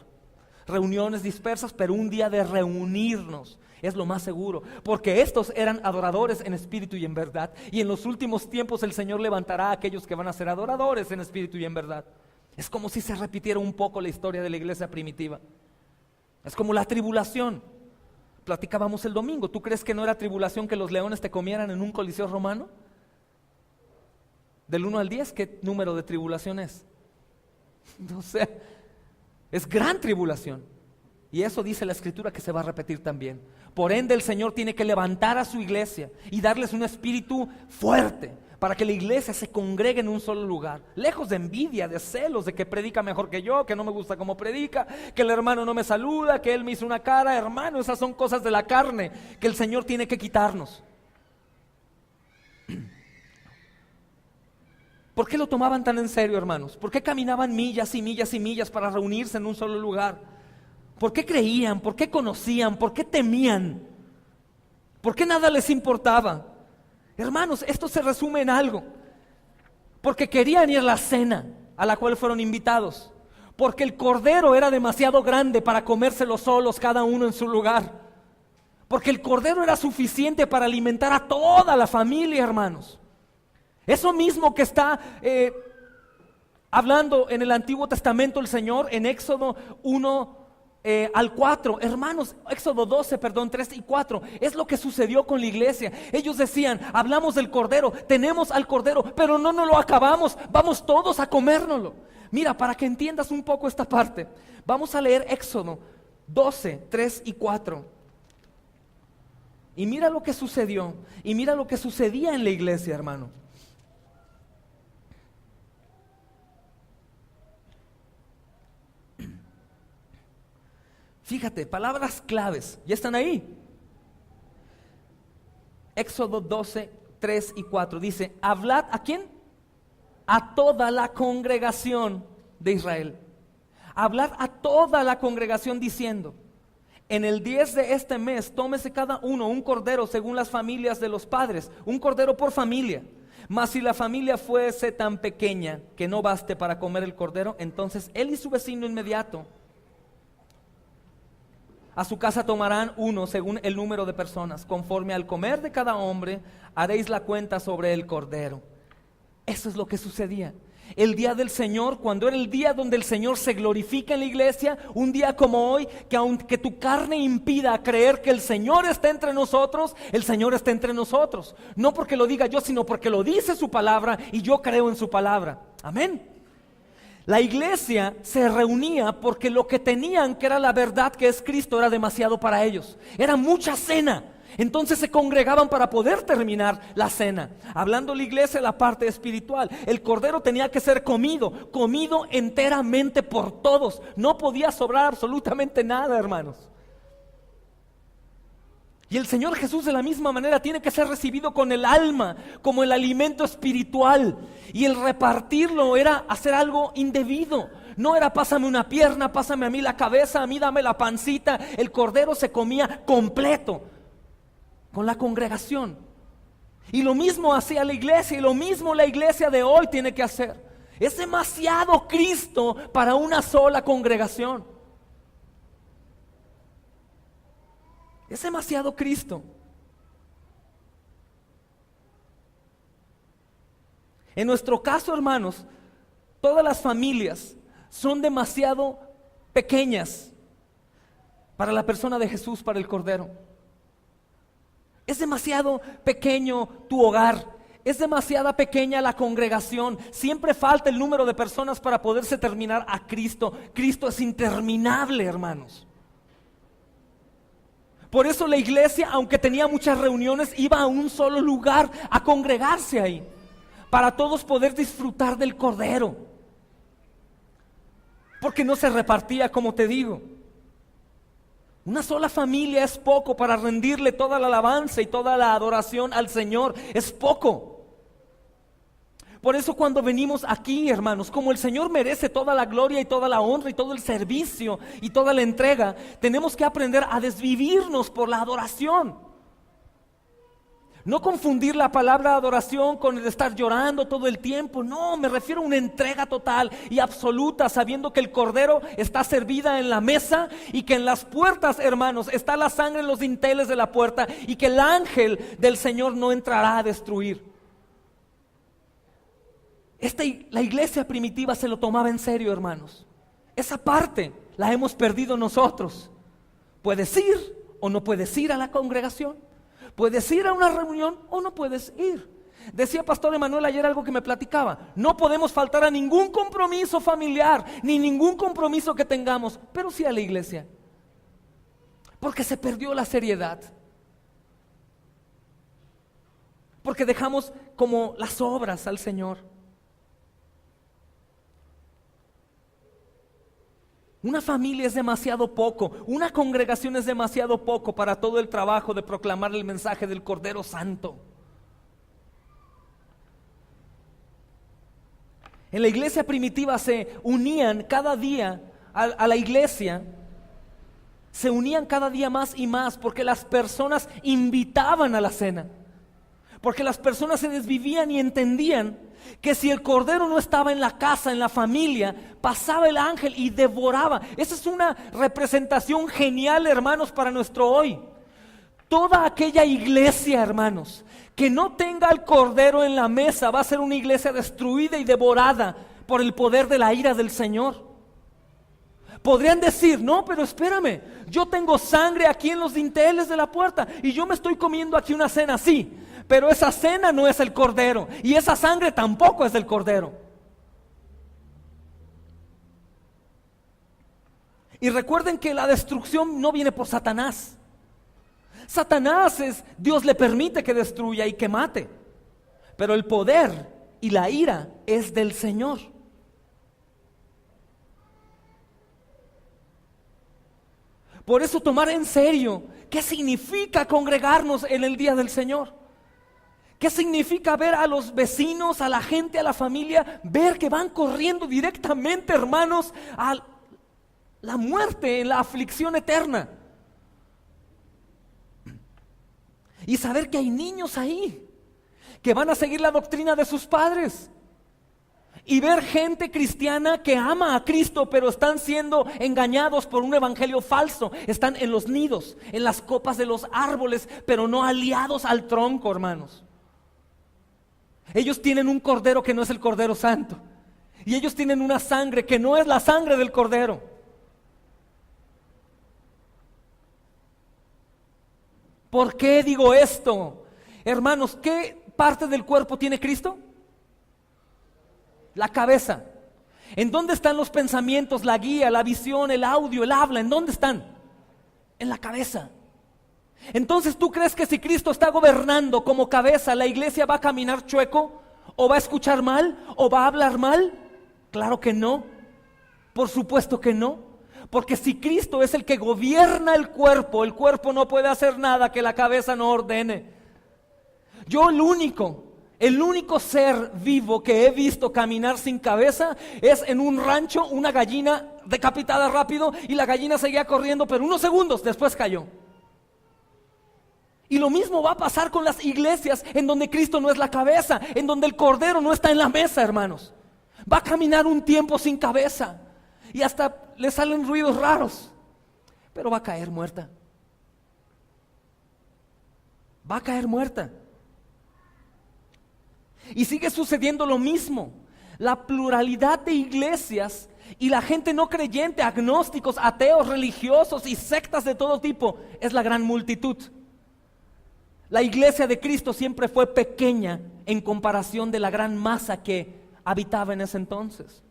Speaker 1: Reuniones dispersas, pero un día de reunirnos es lo más seguro, porque estos eran adoradores en espíritu y en verdad. Y en los últimos tiempos el Señor levantará a aquellos que van a ser adoradores en espíritu y en verdad. Es como si se repitiera un poco la historia de la iglesia primitiva. Es como la tribulación. Platicábamos el domingo. ¿Tú crees que no era tribulación que los leones te comieran en un coliseo romano? Del 1 al 10, ¿qué número de tribulación es? O sea, es gran tribulación. Y eso dice la Escritura que se va a repetir también. Por ende, el Señor tiene que levantar a su iglesia y darles un espíritu fuerte para que la iglesia se congregue en un solo lugar, lejos de envidia, de celos, de que predica mejor que yo, que no me gusta cómo predica, que el hermano no me saluda, que él me hizo una cara. Hermano, esas son cosas de la carne que el Señor tiene que quitarnos. ¿Por qué lo tomaban tan en serio, hermanos? ¿Por qué caminaban millas y millas y millas para reunirse en un solo lugar? ¿Por qué creían? ¿Por qué conocían? ¿Por qué temían? ¿Por qué nada les importaba? Hermanos, esto se resume en algo: porque querían ir a la cena a la cual fueron invitados, porque el cordero era demasiado grande para comérselo solos, cada uno en su lugar, porque el cordero era suficiente para alimentar a toda la familia, hermanos. Eso mismo que está hablando en el Antiguo Testamento el Señor en Éxodo 1 al 4, hermanos, Éxodo 12, 3 y 4, es lo que sucedió con la iglesia. Ellos decían: hablamos del cordero, tenemos al cordero, pero no nos lo acabamos, vamos todos a comérnoslo. Mira, para que entiendas un poco esta parte, vamos a leer Éxodo 12, 3 y 4. Y mira lo que sucedió, y mira lo que sucedía en la iglesia, hermano. Fíjate, palabras claves, ¿ya están ahí? Éxodo 12, 3 y 4 dice: hablad, ¿a quién? A toda la congregación de Israel. Hablad a toda la congregación diciendo: en el 10 de este mes tómese cada uno un cordero según las familias de los padres, un cordero por familia. Mas si la familia fuese tan pequeña que no baste para comer el cordero, entonces él y su vecino inmediato a su casa tomarán uno según el número de personas. Conforme al comer de cada hombre, haréis la cuenta sobre el cordero. Eso es lo que sucedía. el día del Señor, cuando era el día donde el Señor se glorifica en la iglesia, un día como hoy, que aunque tu carne impida creer que el Señor está entre nosotros, el Señor está entre nosotros. No porque lo diga yo, sino porque lo dice su palabra y yo creo en su palabra. Amén. La iglesia se reunía porque lo que tenían, que era la verdad que es Cristo, era demasiado para ellos. Era mucha cena. Entonces se congregaban para poder terminar la cena. Hablando la iglesia, la parte espiritual, el cordero tenía que ser comido enteramente por todos. No podía sobrar absolutamente nada, hermanos. Y el Señor Jesús de la misma manera tiene que ser recibido con el alma, como el alimento espiritual. Y el repartirlo era hacer algo indebido. No era pásame una pierna, pásame a mí la cabeza, a mí dame la pancita. El cordero se comía completo con la congregación. Y lo mismo hacía la iglesia, y lo mismo la iglesia de hoy tiene que hacer. Es demasiado Cristo para una sola congregación. Es demasiado Cristo. En nuestro caso, hermanos, todas las familias son demasiado pequeñas para la persona de Jesús, para el Cordero. Es demasiado pequeño tu hogar, es demasiada pequeña la congregación. Siempre falta el número de personas para poderse terminar a Cristo. Cristo es interminable, hermanos. Por eso la iglesia, aunque tenía muchas reuniones, iba a un solo lugar a congregarse ahí, para todos poder disfrutar del Cordero. Porque no se repartía, como te digo. Una sola familia es poco para rendirle toda la alabanza y toda la adoración al Señor. Es poco. Por eso cuando venimos aquí, hermanos, como el Señor merece toda la gloria y toda la honra y todo el servicio y toda la entrega, tenemos que aprender a desvivirnos por la adoración. No confundir la palabra adoración con el estar llorando todo el tiempo. No, me refiero a una entrega total y absoluta, sabiendo que el Cordero está servida en la mesa y que en las puertas, hermanos, está la sangre en los dinteles de la puerta y que el ángel del Señor no entrará a destruir. La iglesia primitiva se lo tomaba en serio, hermanos. Esa parte la hemos perdido nosotros. Puedes ir o no puedes ir a la congregación. Puedes ir a una reunión o no puedes ir. Decía Pastor Emanuel ayer algo que me platicaba. No podemos faltar a ningún compromiso familiar, ni ningún compromiso que tengamos, pero sí a la iglesia. Porque se perdió la seriedad. Porque dejamos como las obras al Señor. Una familia es demasiado poco, una congregación es demasiado poco para todo el trabajo de proclamar el mensaje del Cordero Santo. En la iglesia primitiva se unían cada día a la iglesia, se unían cada día más y más porque las personas invitaban a la cena, porque las personas se desvivían y entendían que si el Cordero no estaba en la casa, en la familia, pasaba el ángel y devoraba. Esa es una representación genial, hermanos, para nuestro hoy. Toda aquella iglesia, hermanos, que no tenga al Cordero en la mesa, va a ser una iglesia destruida y devorada por el poder de la ira del Señor. Podrían decir, no, pero espérame, yo tengo sangre aquí en los dinteles de la puerta y yo me estoy comiendo aquí una cena, sí. Pero esa cena no es el Cordero y esa sangre tampoco es del Cordero. Y recuerden que la destrucción no viene por Satanás. Dios le permite que destruya y que mate. Pero el poder y la ira es del Señor. Por eso tomar en serio qué significa congregarnos en el día del Señor. ¿Qué significa ver a los vecinos, a la gente, a la familia, ver que van corriendo directamente, hermanos, a la muerte, en la aflicción eterna? Y saber que hay niños ahí que van a seguir la doctrina de sus padres. Y ver gente cristiana que ama a Cristo, pero están siendo engañados por un evangelio falso. Están en los nidos, en las copas de los árboles, pero no aliados al tronco, hermanos. Ellos tienen un Cordero que no es el Cordero Santo. Y ellos tienen una sangre que no es la sangre del Cordero. ¿Por qué digo esto? Hermanos, ¿qué parte del cuerpo tiene Cristo? La cabeza. ¿En dónde están los pensamientos, la guía, la visión, el audio, el habla? ¿En dónde están? En la cabeza. Entonces, ¿tú crees que si Cristo está gobernando como cabeza, la iglesia va a caminar chueco? ¿O va a escuchar mal? ¿O va a hablar mal? Claro que no. Por supuesto que no. Porque si Cristo es el que gobierna el cuerpo no puede hacer nada que la cabeza no ordene. Yo el único ser vivo que he visto caminar sin cabeza es en un rancho, una gallina decapitada rápido, y la gallina seguía corriendo, pero unos segundos después cayó. Y lo mismo va a pasar con las iglesias en donde Cristo no es la cabeza, en donde el Cordero no está en la mesa, hermanos. Va a caminar un tiempo sin cabeza y hasta le salen ruidos raros, pero va a caer muerta. Va a caer muerta. Y sigue sucediendo lo mismo. La pluralidad de iglesias y la gente no creyente, agnósticos, ateos, religiosos y sectas de todo tipo, es la gran multitud. La iglesia de Cristo siempre fue pequeña en comparación de la gran masa que habitaba en ese entonces.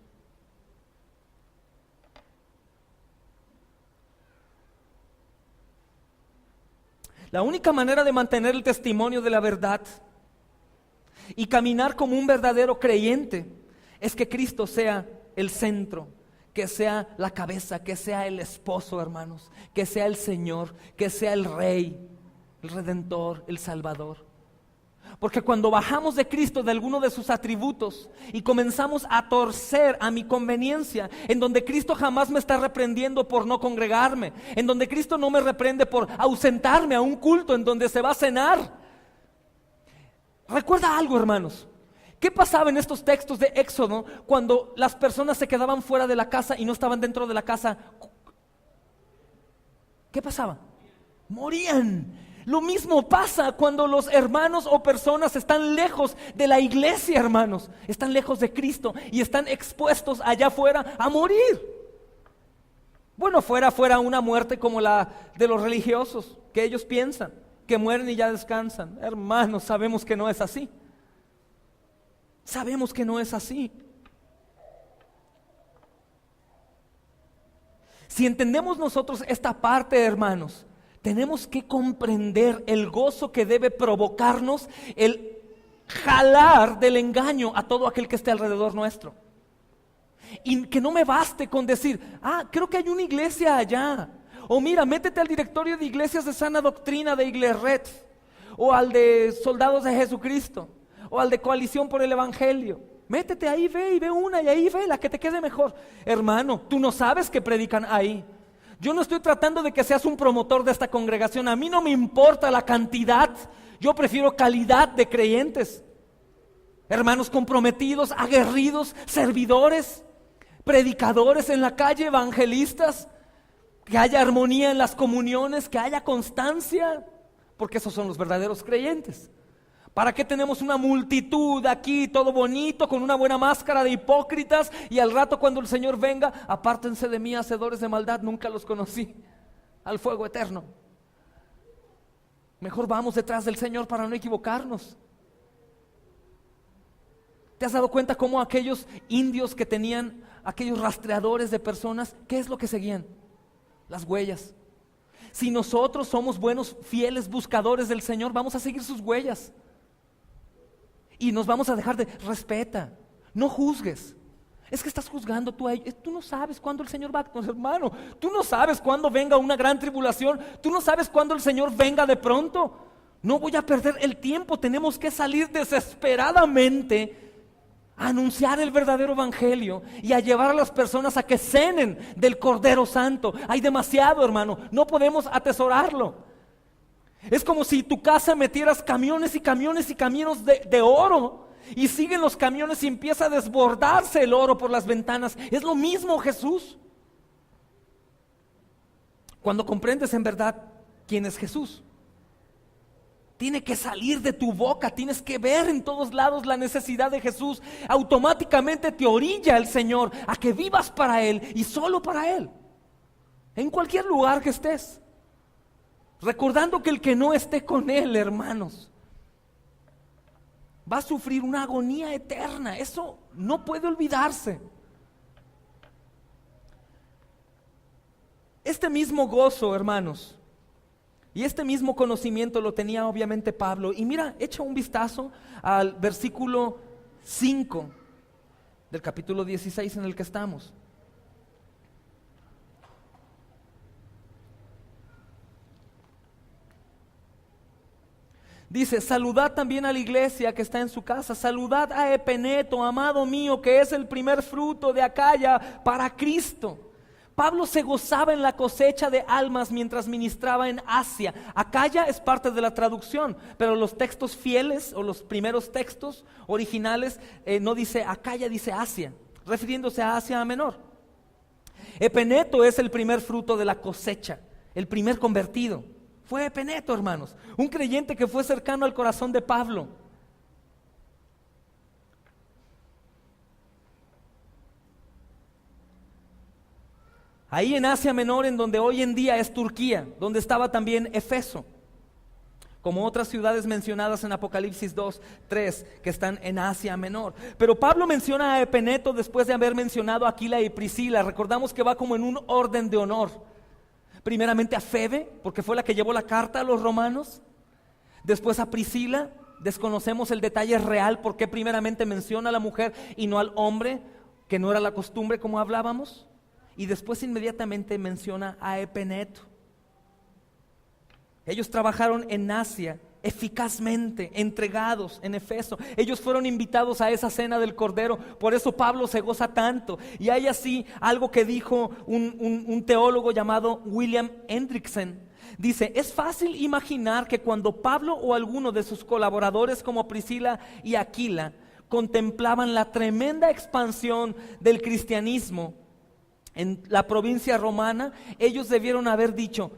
Speaker 1: La única manera de mantener el testimonio de la verdad y caminar como un verdadero creyente es que Cristo sea el centro, que sea la cabeza, que sea el esposo, hermanos, que sea el Señor, que sea el Rey, el Redentor, el Salvador. Porque cuando bajamos de Cristo, de alguno de sus atributos, y comenzamos a torcer a mi conveniencia, en donde Cristo jamás me está reprendiendo por no congregarme, en donde Cristo no me reprende por ausentarme a un culto en donde se va a cenar. Recuerda algo, hermanos. ¿Qué pasaba en estos textos de Éxodo cuando las personas se quedaban fuera de la casa y no estaban dentro de la casa? ¿Qué pasaba? Morían. Lo mismo pasa cuando los hermanos o personas están lejos de la iglesia, hermanos. Están lejos de Cristo y están expuestos allá afuera a morir. Bueno, fuera una muerte como la de los religiosos, que ellos piensan que mueren y ya descansan. Hermanos, sabemos que no es así. Sabemos que no es así. Si entendemos nosotros esta parte, hermanos, tenemos que comprender el gozo que debe provocarnos el jalar del engaño a todo aquel que esté alrededor nuestro. Y que no me baste con decir, creo que hay una iglesia allá. O mira, métete al directorio de iglesias de sana doctrina de Iglerret, o al de Soldados de Jesucristo, o al de Coalición por el Evangelio. Métete ahí, ve una, y ahí ve la que te quede mejor. Hermano, tú no sabes que predican ahí. Yo no estoy tratando de que seas un promotor de esta congregación. A mí no me importa la cantidad. Yo prefiero calidad de creyentes. Hermanos comprometidos, aguerridos, servidores, predicadores en la calle, evangelistas. Que haya armonía en las comuniones, que haya constancia. Porque esos son los verdaderos creyentes. ¿Para qué tenemos una multitud aquí, todo bonito, con una buena máscara de hipócritas, y al rato cuando el Señor venga, apártense de mí, hacedores de maldad, nunca los conocí, al fuego eterno? Mejor vamos detrás del Señor para no equivocarnos. ¿Te has dado cuenta cómo aquellos indios que tenían, aquellos rastreadores de personas, qué es lo que seguían? Las huellas. Si nosotros somos buenos, fieles buscadores del Señor, vamos a seguir sus huellas. Y nos vamos a dejar de respeta, no juzgues. Es que estás juzgando tú a ellos. Tú no sabes cuándo el Señor va a actuar, hermano. Tú no sabes cuándo venga una gran tribulación. Tú no sabes cuándo el Señor venga de pronto. No voy a perder el tiempo. Tenemos que salir desesperadamente a anunciar el verdadero evangelio y a llevar a las personas a que cenen del Cordero Santo. Hay demasiado, hermano. No podemos atesorarlo. Es como si tu casa metieras camiones y camiones y camiones de oro, y siguen los camiones y empieza a desbordarse el oro por las ventanas. Es lo mismo Jesús. Cuando comprendes en verdad quién es Jesús, tiene que salir de tu boca, tienes que ver en todos lados la necesidad de Jesús. Automáticamente te orilla el Señor a que vivas para Él y solo para Él, en cualquier lugar que estés. Recordando que el que no esté con Él, hermanos, va a sufrir una agonía eterna. Eso no puede olvidarse. Este mismo gozo, hermanos, y este mismo conocimiento lo tenía obviamente Pablo. Y mira, echa un vistazo al versículo 5 del capítulo 16 en el que estamos. Dice: saludad también a la iglesia que está en su casa. Saludad a Epeneto, amado mío, que es el primer fruto de Acaya para Cristo. Pablo se gozaba en la cosecha de almas mientras ministraba en Asia. Acaya es parte de la traducción, pero los textos fieles o los primeros textos originales no dice Acaya, dice Asia, refiriéndose a Asia Menor. Epeneto es el primer fruto de la cosecha, el primer convertido. Fue Epeneto, hermanos, un creyente que fue cercano al corazón de Pablo. Ahí en Asia Menor, en donde hoy en día es Turquía, donde estaba también Efeso, como otras ciudades mencionadas en Apocalipsis 2, 3, que están en Asia Menor. Pero Pablo menciona a Epeneto después de haber mencionado a Aquila y Priscila. Recordamos que va como en un orden de honor. Primeramente a Febe, porque fue la que llevó la carta a los romanos. Después a Priscila. Desconocemos el detalle real por qué primeramente menciona a la mujer y no al hombre, que no era la costumbre como hablábamos. Y después inmediatamente menciona a Epeneto. Ellos trabajaron en Asia eficazmente, entregados en Efeso. Ellos fueron invitados a esa cena del Cordero. Por eso Pablo se goza tanto. Y hay así algo que dijo un teólogo llamado William Hendrickson. Dice: es fácil imaginar que cuando Pablo o alguno de sus colaboradores como Priscila y Aquila contemplaban la tremenda expansión del cristianismo en la provincia romana, ellos debieron haber dicho: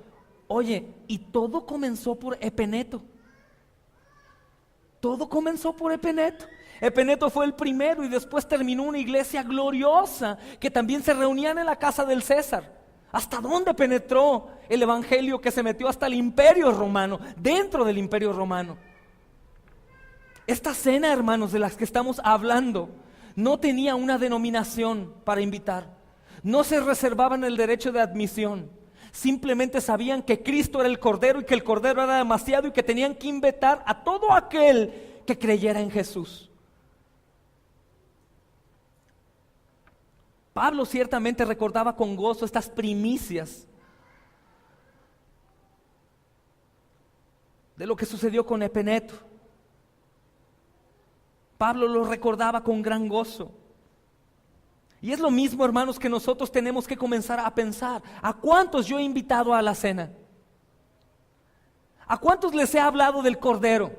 Speaker 1: oye, y todo comenzó por Epeneto. Todo comenzó por Epeneto. Epeneto fue el primero y después terminó una iglesia gloriosa que también se reunían en la casa del César. ¿Hasta dónde penetró el evangelio que se metió hasta el imperio romano, dentro del imperio romano? Esta cena, hermanos, de las que estamos hablando, no tenía una denominación para invitar. No se reservaban el derecho de admisión. Simplemente sabían que Cristo era el Cordero y que el Cordero era demasiado y que tenían que invitar a todo aquel que creyera en Jesús. Pablo ciertamente recordaba con gozo estas primicias de lo que sucedió con Epeneto. Pablo lo recordaba con gran gozo. Y es lo mismo, hermanos, que nosotros tenemos que comenzar a pensar. ¿A cuántos yo he invitado a la cena? ¿A cuántos les he hablado del Cordero?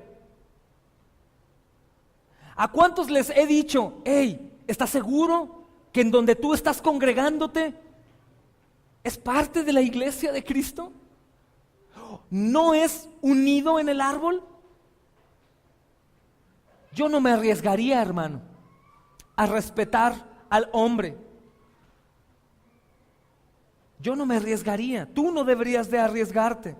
Speaker 1: ¿A cuántos les he dicho: hey, ¿estás seguro que en donde tú estás congregándote es parte de la iglesia de Cristo? ¿No es un nido en el árbol? Yo no me arriesgaría, hermano, a respetar al hombre. Yo no me arriesgaría. Tú no deberías de arriesgarte.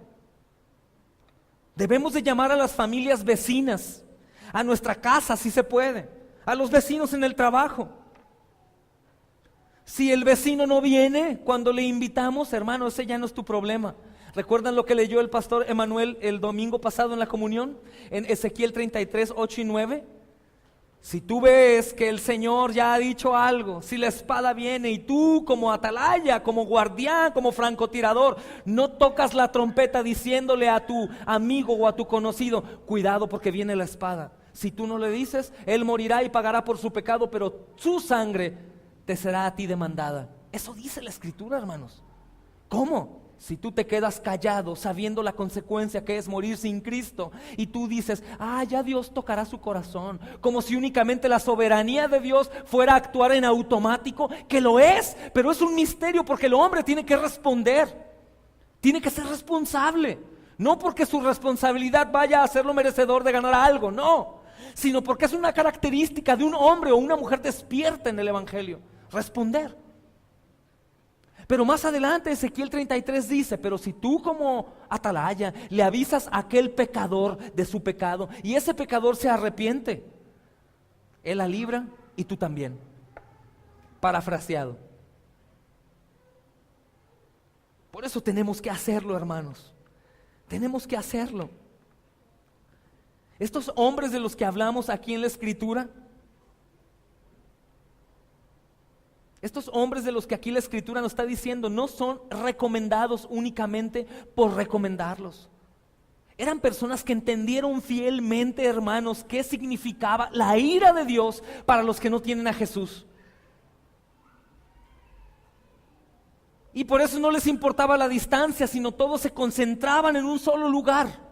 Speaker 1: Debemos de llamar a las familias vecinas, a nuestra casa si se puede, a los vecinos en el trabajo. Si el vecino no viene cuando le invitamos, hermano, ese ya no es tu problema. ¿Recuerdan lo que leyó el pastor Emanuel el domingo pasado en la comunión? En Ezequiel 33, 8 y 9. Si tú ves que el Señor ya ha dicho algo, si la espada viene y tú como atalaya, como guardián, como francotirador, no tocas la trompeta diciéndole a tu amigo o a tu conocido: cuidado porque viene la espada. Si tú no le dices, él morirá y pagará por su pecado, pero su sangre te será a ti demandada. Eso dice la Escritura, hermanos. ¿Cómo? Si tú te quedas callado sabiendo la consecuencia que es morir sin Cristo y tú dices: ya Dios tocará su corazón, como si únicamente la soberanía de Dios fuera a actuar en automático, que lo es, pero es un misterio porque el hombre tiene que responder, tiene que ser responsable. No porque su responsabilidad vaya a hacerlo merecedor de ganar algo, no, sino porque es una característica de un hombre o una mujer despierta en el Evangelio, responder. Pero más adelante Ezequiel 33 dice, pero si tú como atalaya le avisas a aquel pecador de su pecado y ese pecador se arrepiente, él la libra y tú también. Parafraseado. Por eso tenemos que hacerlo, hermanos. Tenemos que hacerlo. Estos hombres de los que hablamos aquí en la Escritura, estos hombres de los que aquí la Escritura nos está diciendo, no son recomendados únicamente por recomendarlos. Eran personas que entendieron fielmente, hermanos, qué significaba la ira de Dios para los que no tienen a Jesús. Y por eso no les importaba la distancia, sino todos se concentraban en un solo lugar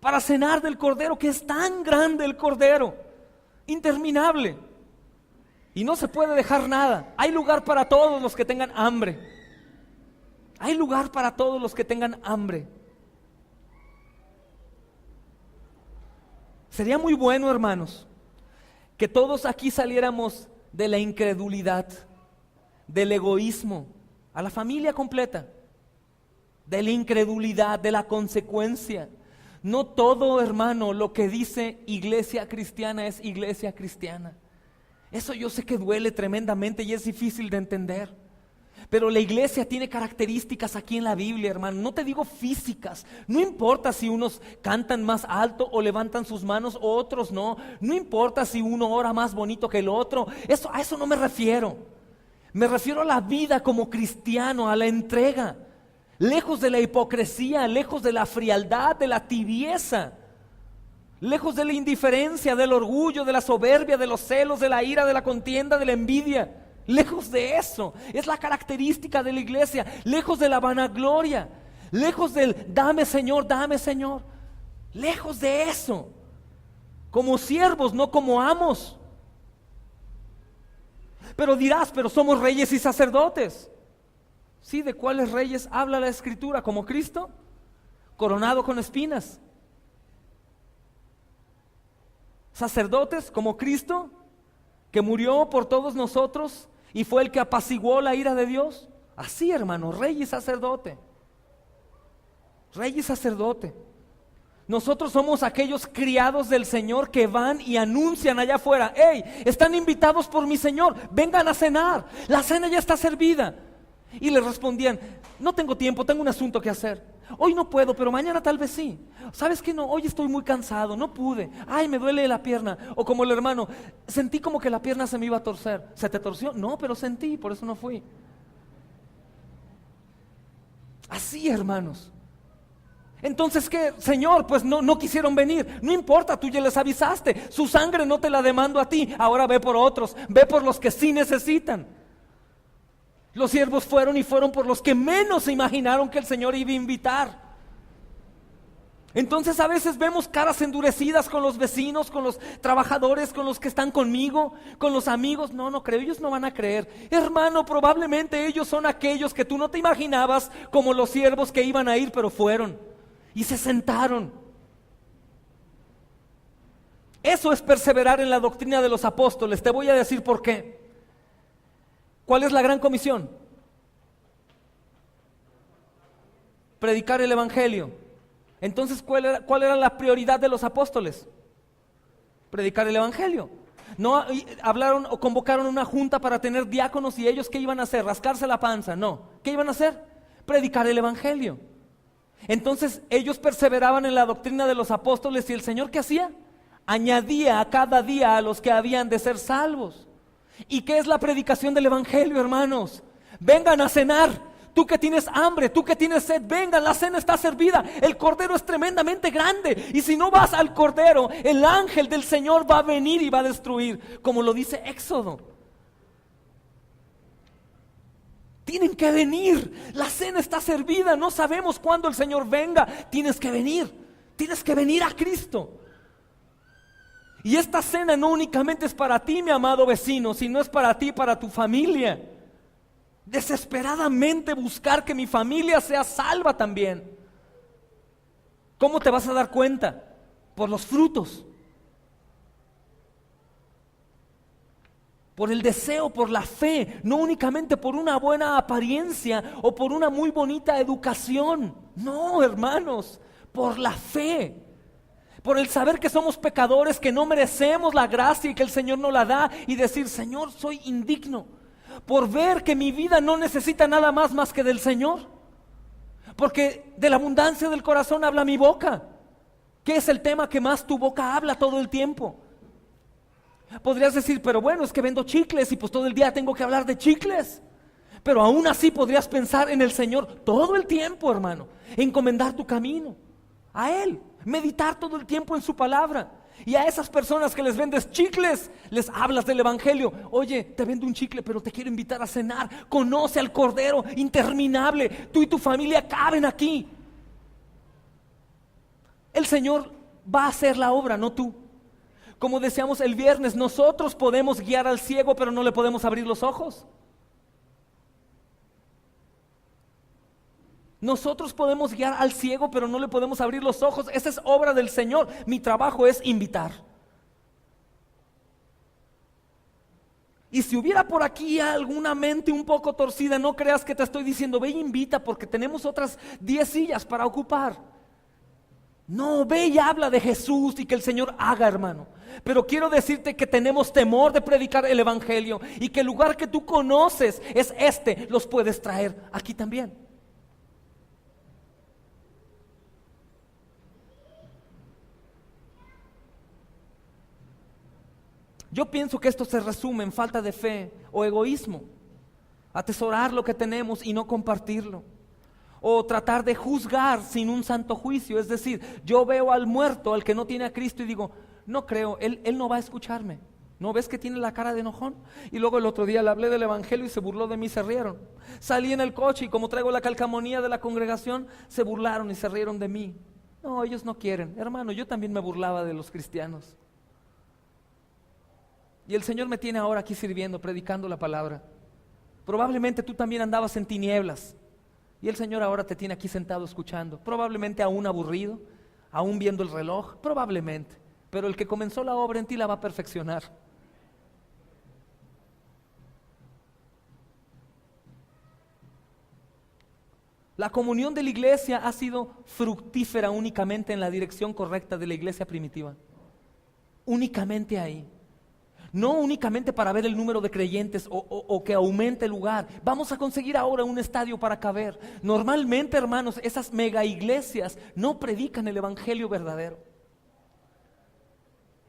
Speaker 1: para cenar del Cordero, que es tan grande el Cordero, interminable. Y no se puede dejar nada. Hay lugar para todos los que tengan hambre. Hay lugar para todos los que tengan hambre. Sería muy bueno, hermanos, que todos aquí saliéramos de la incredulidad, del egoísmo, a la familia completa, de la incredulidad, de la consecuencia. No todo, hermano, lo que dice iglesia cristiana es iglesia cristiana. Eso yo sé que duele tremendamente y es difícil de entender. Pero la iglesia tiene características aquí en la Biblia, hermano. No te digo físicas. No importa si unos cantan más alto o levantan sus manos o otros no. No importa si uno ora más bonito que el otro. A eso no me refiero. Me refiero a la vida como cristiano, a la entrega. Lejos de la hipocresía, lejos de la frialdad, de la tibieza. Lejos de la indiferencia, del orgullo, de la soberbia, de los celos, de la ira, de la contienda, de la envidia. Lejos de eso. Es la característica de la iglesia. Lejos de la vanagloria. Lejos del dame Señor, dame Señor. Lejos de eso. Como siervos, no como amos. Pero dirás, pero somos reyes y sacerdotes. Sí, ¿de cuáles reyes habla la Escritura? ¿Como Cristo? Coronado con espinas. Sacerdotes como Cristo, que murió por todos nosotros y fue el que apaciguó la ira de Dios. Así, hermano, rey y sacerdote. Rey y sacerdote. Nosotros somos aquellos criados del Señor que van y anuncian allá afuera: hey, están invitados por mi Señor, vengan a cenar, la cena ya está servida. Y le respondían: no tengo tiempo, tengo un asunto que hacer. Hoy no puedo, pero mañana tal vez sí. ¿Sabes qué? No, hoy estoy muy cansado, no pude. Ay, me duele la pierna. O como el hermano, sentí como que la pierna se me iba a torcer. ¿Se te torció? No, pero sentí, por eso no fui. Así, hermanos. Entonces, ¿qué? Señor, pues no quisieron venir. No importa, tú ya les avisaste. Su sangre no te la demando a ti. Ahora ve por otros, ve por los que sí necesitan. Los siervos fueron por los que menos se imaginaron que el Señor iba a invitar. Entonces a veces vemos caras endurecidas con los vecinos, con los trabajadores, con los que están conmigo, con los amigos. No creo, ellos no van a creer. Hermano, probablemente ellos son aquellos que tú no te imaginabas como los siervos que iban a ir, pero fueron y se sentaron. Eso es perseverar en la doctrina de los apóstoles. Te voy a decir por qué. ¿Cuál es la gran comisión? Predicar el Evangelio. Entonces, ¿cuál era la prioridad de los apóstoles? Predicar el Evangelio. No hablaron o convocaron una junta para tener diáconos y ellos ¿qué iban a hacer? ¿Rascarse la panza? No. ¿Qué iban a hacer? Predicar el Evangelio. Entonces ellos perseveraban en la doctrina de los apóstoles y el Señor ¿qué hacía? Añadía a cada día a los que habían de ser salvos. ¿Y qué es la predicación del Evangelio, hermanos? Vengan a cenar. Tú que tienes hambre, tú que tienes sed, vengan, la cena está servida. El Cordero es tremendamente grande. Y si no vas al Cordero, el ángel del Señor va a venir y va a destruir, como lo dice Éxodo. Tienen que venir. La cena está servida. No sabemos cuándo el Señor venga. Tienes que venir. Tienes que venir a Cristo. Y esta cena no únicamente es para ti, mi amado vecino, sino es para ti, para tu familia. Desesperadamente buscar que mi familia sea salva también. ¿Cómo te vas a dar cuenta? Por los frutos. Por el deseo, por la fe, no únicamente por una buena apariencia o por una muy bonita educación. No, hermanos, por la fe. Por el saber que somos pecadores, que no merecemos la gracia y que el Señor nos la da y decir, Señor, soy indigno. Por ver que mi vida no necesita nada más que del Señor. Porque de la abundancia del corazón habla mi boca. ¿Qué es el tema que más tu boca habla todo el tiempo? Podrías decir, pero bueno, es que vendo chicles y pues todo el día tengo que hablar de chicles. Pero aún así podrías pensar en el Señor todo el tiempo, hermano. Encomendar tu camino a Él. Meditar todo el tiempo en su palabra. Y a esas personas que les vendes chicles, les hablas del evangelio. Oye, te vendo un chicle, pero te quiero invitar a cenar. Conoce al Cordero interminable. Tú y tu familia caben aquí. El Señor va a hacer la obra, no tú. Como decíamos el viernes, nosotros podemos guiar al ciego, pero no le podemos abrir los ojos. Nosotros podemos guiar al ciego, pero no le podemos abrir los ojos. Esa es obra del Señor. Mi trabajo es invitar. Y si hubiera por aquí alguna mente un poco torcida, no creas que te estoy diciendo, ve y invita porque tenemos otras 10 sillas para ocupar. No, ve y habla de Jesús y que el Señor haga, hermano. Pero quiero decirte que tenemos temor de predicar el evangelio y que el lugar que tú conoces es este, los puedes traer aquí también. Yo pienso que esto se resume en falta de fe o egoísmo. Atesorar lo que tenemos y no compartirlo. O tratar de juzgar sin un santo juicio. Es decir, yo veo al muerto, al que no tiene a Cristo y digo, no creo, él no va a escucharme. ¿No ves que tiene la cara de enojón? Y luego el otro día le hablé del evangelio y se burló de mí, se rieron. Salí en el coche y como traigo la calcamonía de la congregación, se burlaron y se rieron de mí. No, ellos no quieren. Hermano, yo también me burlaba de los cristianos. Y el Señor me tiene ahora aquí sirviendo, predicando la palabra. Probablemente tú también andabas en tinieblas. Y el Señor ahora te tiene aquí sentado escuchando. Probablemente aún aburrido, aún viendo el reloj, probablemente. Pero el que comenzó la obra en ti la va a perfeccionar. La comunión de la iglesia ha sido fructífera únicamente en la dirección correcta de la iglesia primitiva. Únicamente ahí. No únicamente para ver el número de creyentes o que aumente el lugar. Vamos a conseguir ahora un estadio para caber. Normalmente, hermanos, esas mega iglesias no predican el evangelio verdadero.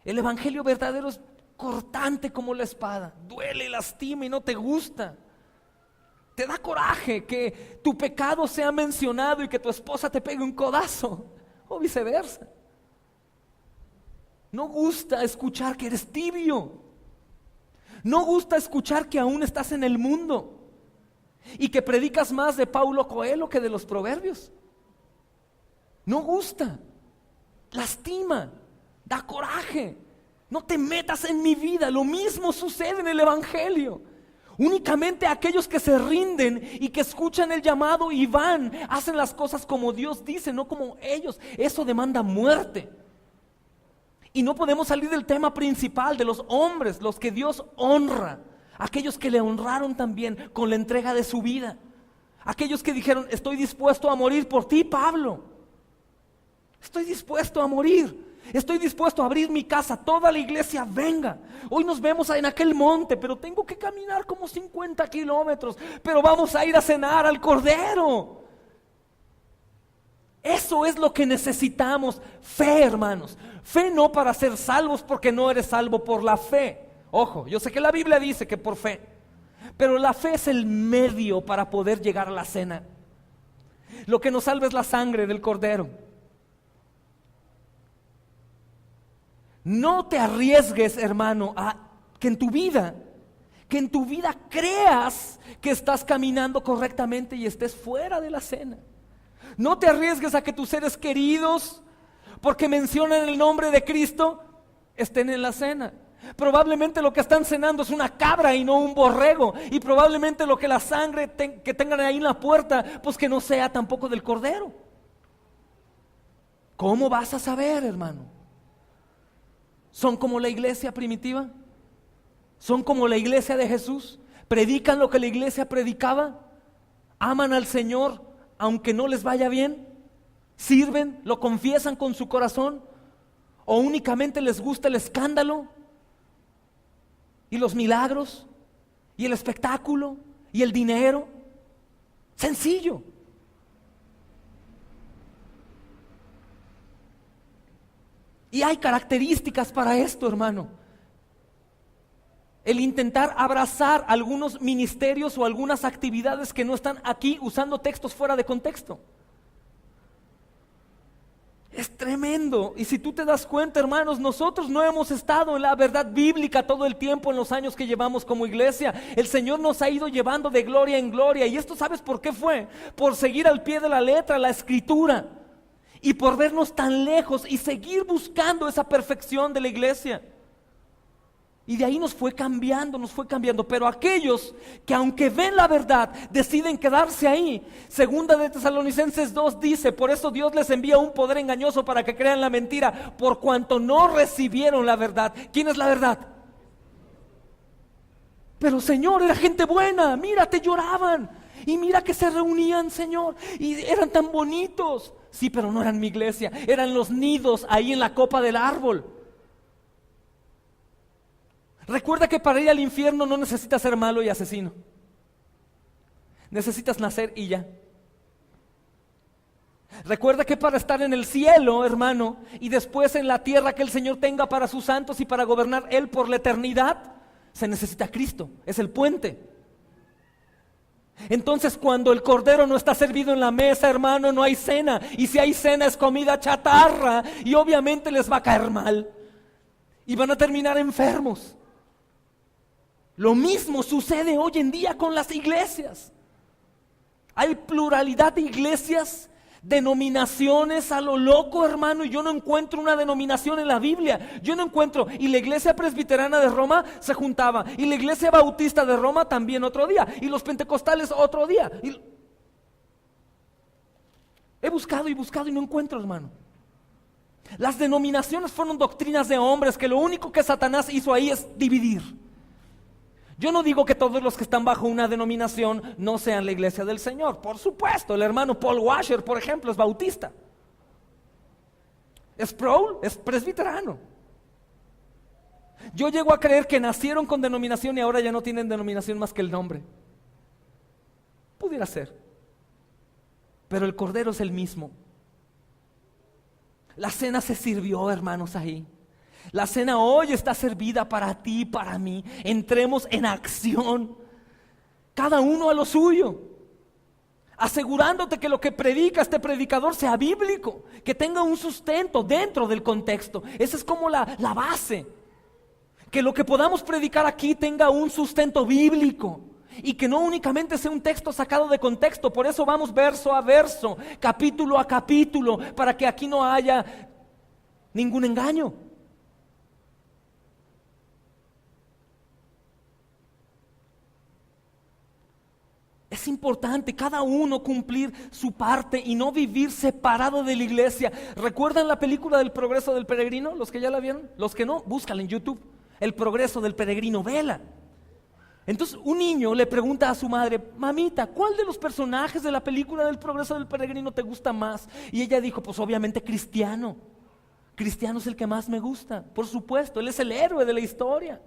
Speaker 1: El evangelio verdadero es cortante como la espada. Duele, lastima y no te gusta. Te da coraje que tu pecado sea mencionado y que tu esposa te pegue un codazo. O viceversa. No gusta escuchar que eres tibio. No gusta escuchar que aún estás en el mundo y que predicas más de Paulo Coelho que de los proverbios. No gusta, lastima, da coraje. No te metas en mi vida. Lo mismo sucede en el evangelio. Únicamente aquellos que se rinden y que escuchan el llamado y van, hacen las cosas como Dios dice, no como ellos. Eso demanda muerte. Y no podemos salir del tema principal de los hombres, los que Dios honra, aquellos que le honraron también con la entrega de su vida, aquellos que dijeron, estoy dispuesto a morir por ti, Pablo, estoy dispuesto a morir, estoy dispuesto a abrir mi casa, toda la iglesia venga, hoy nos vemos en aquel monte, pero tengo que caminar como 50 kilómetros, pero vamos a ir a cenar al Cordero. Eso es lo que necesitamos, fe, hermanos. Fe no para ser salvos porque no eres salvo por la fe. Ojo, yo sé que la Biblia dice que por fe, pero la fe es el medio para poder llegar a la cena. Lo que nos salva es la sangre del Cordero. No te arriesgues, hermano, a que en tu vida creas que estás caminando correctamente y estés fuera de la cena. No te arriesgues a que tus seres queridos, porque mencionan el nombre de Cristo, estén en la cena. Probablemente lo que están cenando es una cabra y no un borrego. Y probablemente lo que la sangre que tengan ahí en la puerta, pues que no sea tampoco del Cordero. ¿Cómo vas a saber, hermano? ¿Son como la iglesia primitiva? ¿Son como la iglesia de Jesús? ¿Predican lo que la iglesia predicaba? ¿Aman al Señor aunque no les vaya bien? ¿Sirven? ¿Lo confiesan con su corazón? ¿O únicamente les gusta el escándalo? ¿Y los milagros? ¿Y el espectáculo? ¿Y el dinero? Sencillo. Y hay características para esto, hermano. El intentar abrazar algunos ministerios o algunas actividades que no están aquí usando textos fuera de contexto. Es tremendo. Y si tú te das cuenta, hermanos, nosotros no hemos estado en la verdad bíblica todo el tiempo en los años que llevamos como iglesia. El Señor nos ha ido llevando de gloria en gloria. Y esto, ¿sabes por qué fue? Por seguir al pie de la letra la Escritura. Y por vernos tan lejos y seguir buscando esa perfección de la iglesia. Y de ahí nos fue cambiando. Pero aquellos que aunque ven la verdad, deciden quedarse ahí. Segunda de Tesalonicenses 2 dice: por eso Dios les envía un poder engañoso para que crean la mentira, por cuanto no recibieron la verdad. ¿Quién es la verdad? Pero Señor, era gente buena. Mira, te lloraban. Y mira que se reunían, Señor. Y eran tan bonitos. Sí, pero no eran mi iglesia. Eran los nidos ahí en la copa del árbol. Recuerda que para ir al infierno no necesitas ser malo y asesino. Necesitas nacer y ya. Recuerda que para estar en el cielo, hermano, y después en la tierra que el Señor tenga para sus santos y para gobernar Él por la eternidad, se necesita Cristo. Es el puente. Entonces, cuando el cordero no está servido en la mesa, hermano, no hay cena. Y si hay cena es comida chatarra. Y obviamente les va a caer mal. Y van a terminar enfermos. Lo mismo sucede hoy en día con las iglesias. Hay pluralidad de iglesias, denominaciones a lo loco, hermano, y yo no encuentro una denominación en la Biblia. Yo no encuentro. Y la iglesia presbiterana de Roma se juntaba, y la iglesia bautista de Roma también otro día, y los pentecostales otro día. He buscado y no encuentro, hermano. Las denominaciones fueron doctrinas de hombres que lo único que Satanás hizo ahí es dividir. Yo no digo que todos los que están bajo una denominación no sean la iglesia del Señor. Por supuesto, el hermano Paul Washer, por ejemplo, es bautista. Sproul es presbiterano. Yo llego a creer que nacieron con denominación y ahora ya no tienen denominación más que el nombre. Pudiera ser. Pero el Cordero es el mismo. La cena se sirvió, hermanos, ahí. La cena hoy está servida para ti y para mí. Entremos en acción, cada uno a lo suyo, asegurándote que lo que predica este predicador sea bíblico, que tenga un sustento dentro del contexto. Esa es como la base. Que lo que podamos predicar aquí tenga un sustento bíblico y que no únicamente sea un texto sacado de contexto. Por eso vamos verso a verso, capítulo a capítulo, para que aquí no haya ningún engaño. Es importante cada uno cumplir su parte y no vivir separado de la iglesia. ¿Recuerdan la película del progreso del peregrino? Los que ya la vieron, los que no, búscala en YouTube. El progreso del peregrino, vela. Entonces un niño le pregunta a su madre: mamita, ¿cuál de los personajes de la película del progreso del peregrino te gusta más? Y ella dijo: pues obviamente Cristiano. Cristiano es el que más me gusta, por supuesto, él es el héroe de la historia.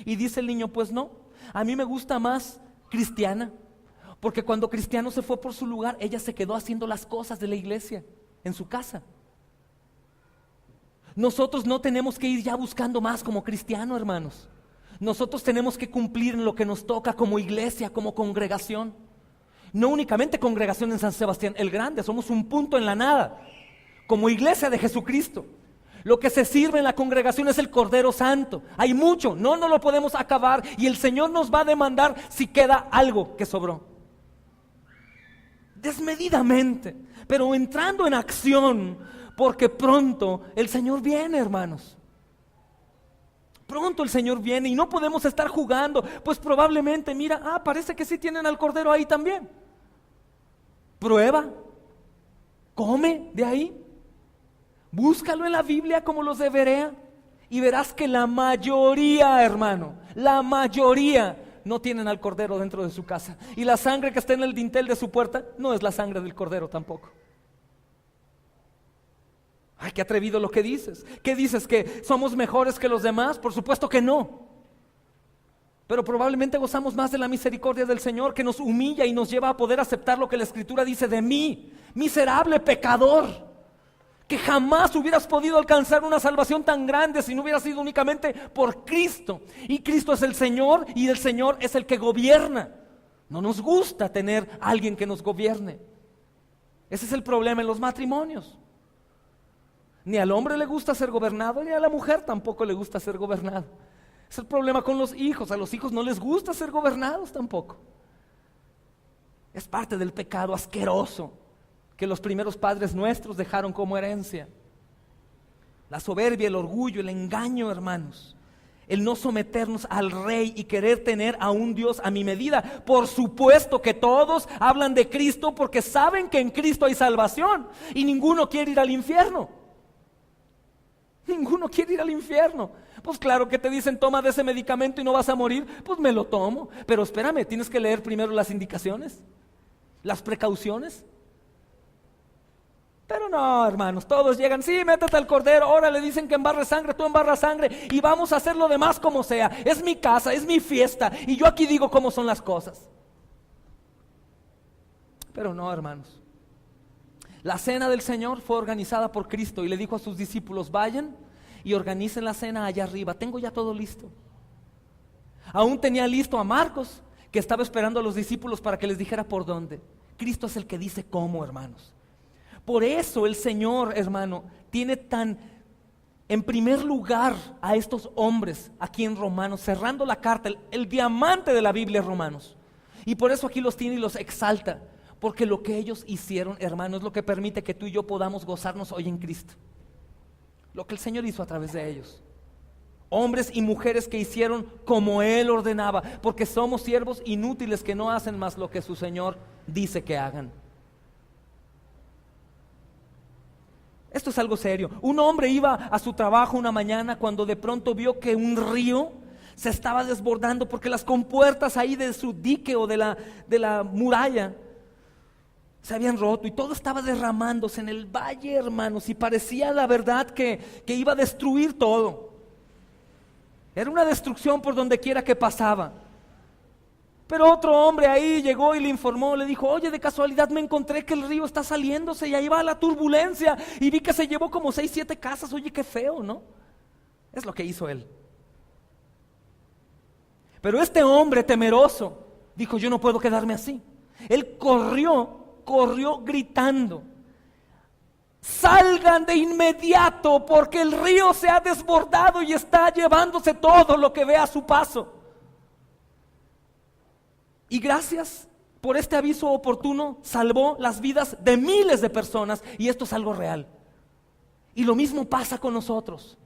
Speaker 1: Y dice el niño: pues no, a mí me gusta más Cristiana. Porque cuando Cristiano se fue por su lugar, ella se quedó haciendo las cosas de la iglesia en su casa. Nosotros no tenemos que ir ya buscando más como Cristiano, hermanos. Nosotros tenemos que cumplir en lo que nos toca como iglesia, como congregación. No únicamente congregación en San Sebastián el Grande, somos un punto en la nada. Como iglesia de Jesucristo, lo que se sirve en la congregación es el Cordero Santo. Hay mucho, no lo podemos acabar, y el Señor nos va a demandar si queda algo que sobró. Desmedidamente, pero entrando en acción, porque pronto el Señor viene, hermanos. Pronto el Señor viene y no podemos estar jugando, pues probablemente, mira, parece que sí tienen al Cordero ahí también. Prueba, come de ahí. Búscalo en la Biblia como los de Berea y verás que la mayoría, hermano, la mayoría no tienen al cordero dentro de su casa. Y la sangre que está en el dintel de su puerta no es la sangre del cordero tampoco. Ay, qué atrevido lo que dices. ¿Qué dices? ¿Que somos mejores que los demás? Por supuesto que no. Pero probablemente gozamos más de la misericordia del Señor, que nos humilla y nos lleva a poder aceptar lo que la Escritura dice de mí, miserable pecador, que jamás hubieras podido alcanzar una salvación tan grande si no hubiera sido únicamente por Cristo. Y Cristo es el Señor y el Señor es el que gobierna. No nos gusta tener a alguien que nos gobierne. Ese es el problema en los matrimonios. Ni al hombre le gusta ser gobernado, ni a la mujer tampoco le gusta ser gobernado. Es el problema con los hijos. A los hijos no les gusta ser gobernados tampoco. Es parte del pecado asqueroso que los primeros padres nuestros dejaron como herencia. La soberbia, el orgullo, el engaño, hermanos. El no someternos al rey y querer tener a un Dios a mi medida. Por supuesto que todos hablan de Cristo porque saben que en Cristo hay salvación y ninguno quiere ir al infierno. Ninguno quiere ir al infierno. Pues claro que te dicen toma de ese medicamento y no vas a morir. Pues me lo tomo. Pero espérame, tienes que leer primero las indicaciones, las precauciones. Pero no, hermanos, todos llegan, sí, métete al cordero, ahora le dicen que embarre sangre, tú embarras sangre y vamos a hacer lo demás como sea. Es mi casa, es mi fiesta y yo aquí digo cómo son las cosas. Pero no, hermanos. La cena del Señor fue organizada por Cristo y le dijo a sus discípulos, vayan y organicen la cena allá arriba, tengo ya todo listo. Aún tenía listo a Marcos, que estaba esperando a los discípulos para que les dijera por dónde. Cristo es el que dice cómo, hermanos. Por eso el Señor, hermano, tiene tan en primer lugar a estos hombres aquí en Romanos, cerrando la carta, el diamante de la Biblia, Romanos. Y por eso aquí los tiene y los exalta. Porque lo que ellos hicieron, hermano, es lo que permite que tú y yo podamos gozarnos hoy en Cristo. Lo que el Señor hizo a través de ellos. Hombres y mujeres que hicieron como Él ordenaba, porque somos siervos inútiles que no hacen más lo que su Señor dice que hagan. Esto es algo serio. Un hombre iba a su trabajo una mañana cuando de pronto vio que un río se estaba desbordando porque las compuertas ahí de su dique o de la muralla se habían roto y todo estaba derramándose en el valle, hermanos, y parecía la verdad que iba a destruir todo. Era una destrucción por donde quiera que pasaba. Pero otro hombre ahí llegó y le informó, le dijo, oye, de casualidad me encontré que el río está saliéndose y ahí va la turbulencia y vi que se llevó como 6, 7 casas, oye, qué feo, ¿no? Es lo que hizo él. Pero este hombre temeroso dijo, yo no puedo quedarme así. Él corrió gritando, salgan de inmediato porque el río se ha desbordado y está llevándose todo lo que ve a su paso. Y gracias por este aviso oportuno salvó las vidas de miles de personas y esto es algo real. Y lo mismo pasa con nosotros.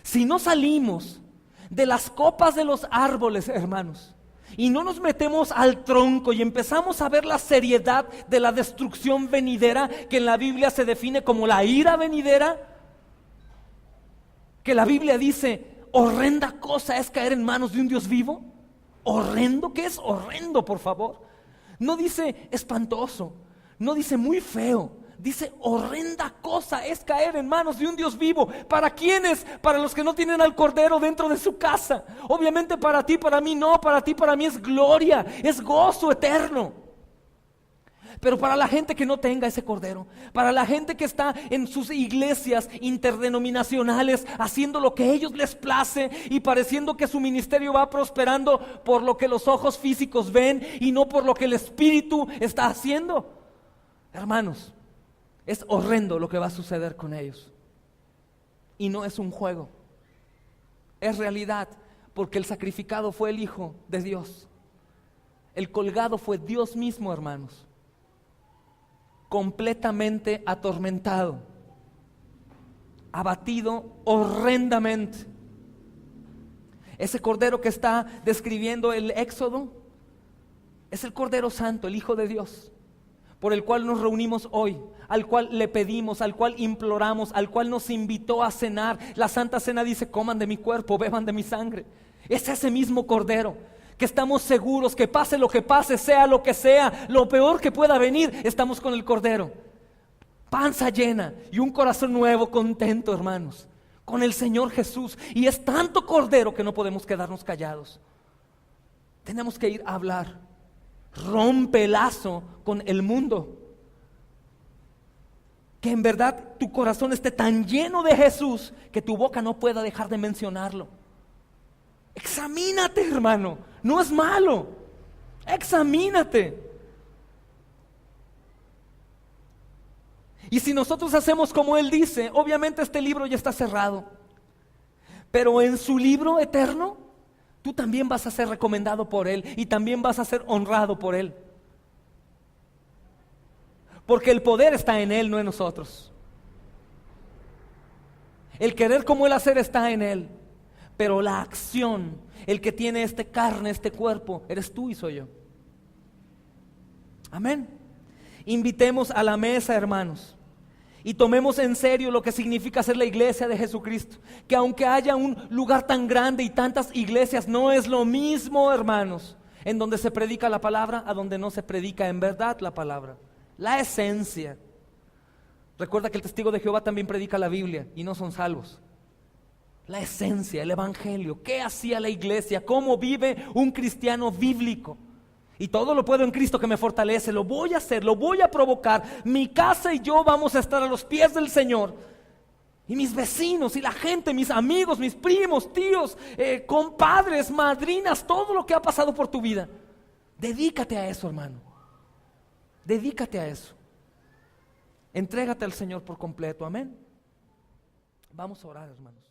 Speaker 1: Si no salimos de las copas de los árboles, hermanos, y no nos metemos al tronco y empezamos a ver la seriedad de la destrucción venidera, que en la Biblia se define como la ira venidera, que la Biblia dice, horrenda cosa es caer en manos de un Dios vivo. Horrendo, ¿qué es horrendo, por favor? No dice espantoso, no dice muy feo, dice horrenda cosa es caer en manos de un Dios vivo. ¿Para quiénes? Para los que no tienen al Cordero dentro de su casa. Obviamente para ti, para mí no, para ti, para mí es gloria, es gozo eterno. Pero para la gente que no tenga ese Cordero, para la gente que está en sus iglesias interdenominacionales haciendo lo que a ellos les place y pareciendo que su ministerio va prosperando por lo que los ojos físicos ven y no por lo que el Espíritu está haciendo, hermanos, es horrendo lo que va a suceder con ellos. Y no es un juego, es realidad, porque el sacrificado fue el Hijo de Dios. El colgado fue Dios mismo, hermanos, completamente atormentado, abatido horrendamente. Ese Cordero que está describiendo el Éxodo es el Cordero Santo, el Hijo de Dios, por el cual nos reunimos hoy al cual le pedimos, al cual imploramos, al cual nos invitó a cenar. La Santa Cena dice: coman de mi cuerpo, beban de mi sangre. Es ese mismo Cordero que estamos seguros que pase lo que pase, sea lo que sea, lo peor que pueda venir, estamos con el Cordero. Panza llena y un corazón nuevo, contento, hermanos, con el Señor Jesús. Y es tanto Cordero que no podemos quedarnos callados. Tenemos que ir a hablar. Rompe el lazo con el mundo. Que en verdad tu corazón esté tan lleno de Jesús que tu boca no pueda dejar de mencionarlo. Examínate, hermano, no es malo. Examínate. Y si nosotros hacemos como Él dice, obviamente este libro ya está cerrado, pero en su libro eterno, tú también vas a ser recomendado por Él y también vas a ser honrado por Él. Porque el poder está en Él, no en nosotros. El querer como Él hacer está en Él. Pero la acción, el que tiene esta carne, este cuerpo, eres tú y soy yo. Amén. Invitemos a la mesa, hermanos, y tomemos en serio lo que significa ser la iglesia de Jesucristo. Que aunque haya un lugar tan grande y tantas iglesias, no es lo mismo, hermanos, en donde se predica la palabra a donde no se predica en verdad la palabra. La esencia. Recuerda que el testigo de Jehová también predica la Biblia y no son salvos. La esencia, el evangelio. ¿Qué hacía la iglesia? ¿Cómo vive un cristiano bíblico? Y todo lo puedo en Cristo que me fortalece. Lo voy a hacer, lo voy a provocar. Mi casa y yo vamos a estar a los pies del Señor. Y mis vecinos y la gente, mis amigos, mis primos, tíos, compadres, madrinas, todo lo que ha pasado por tu vida. Dedícate a eso, hermano. Dedícate a eso. Entrégate al Señor por completo. Amén. Vamos a orar, hermanos.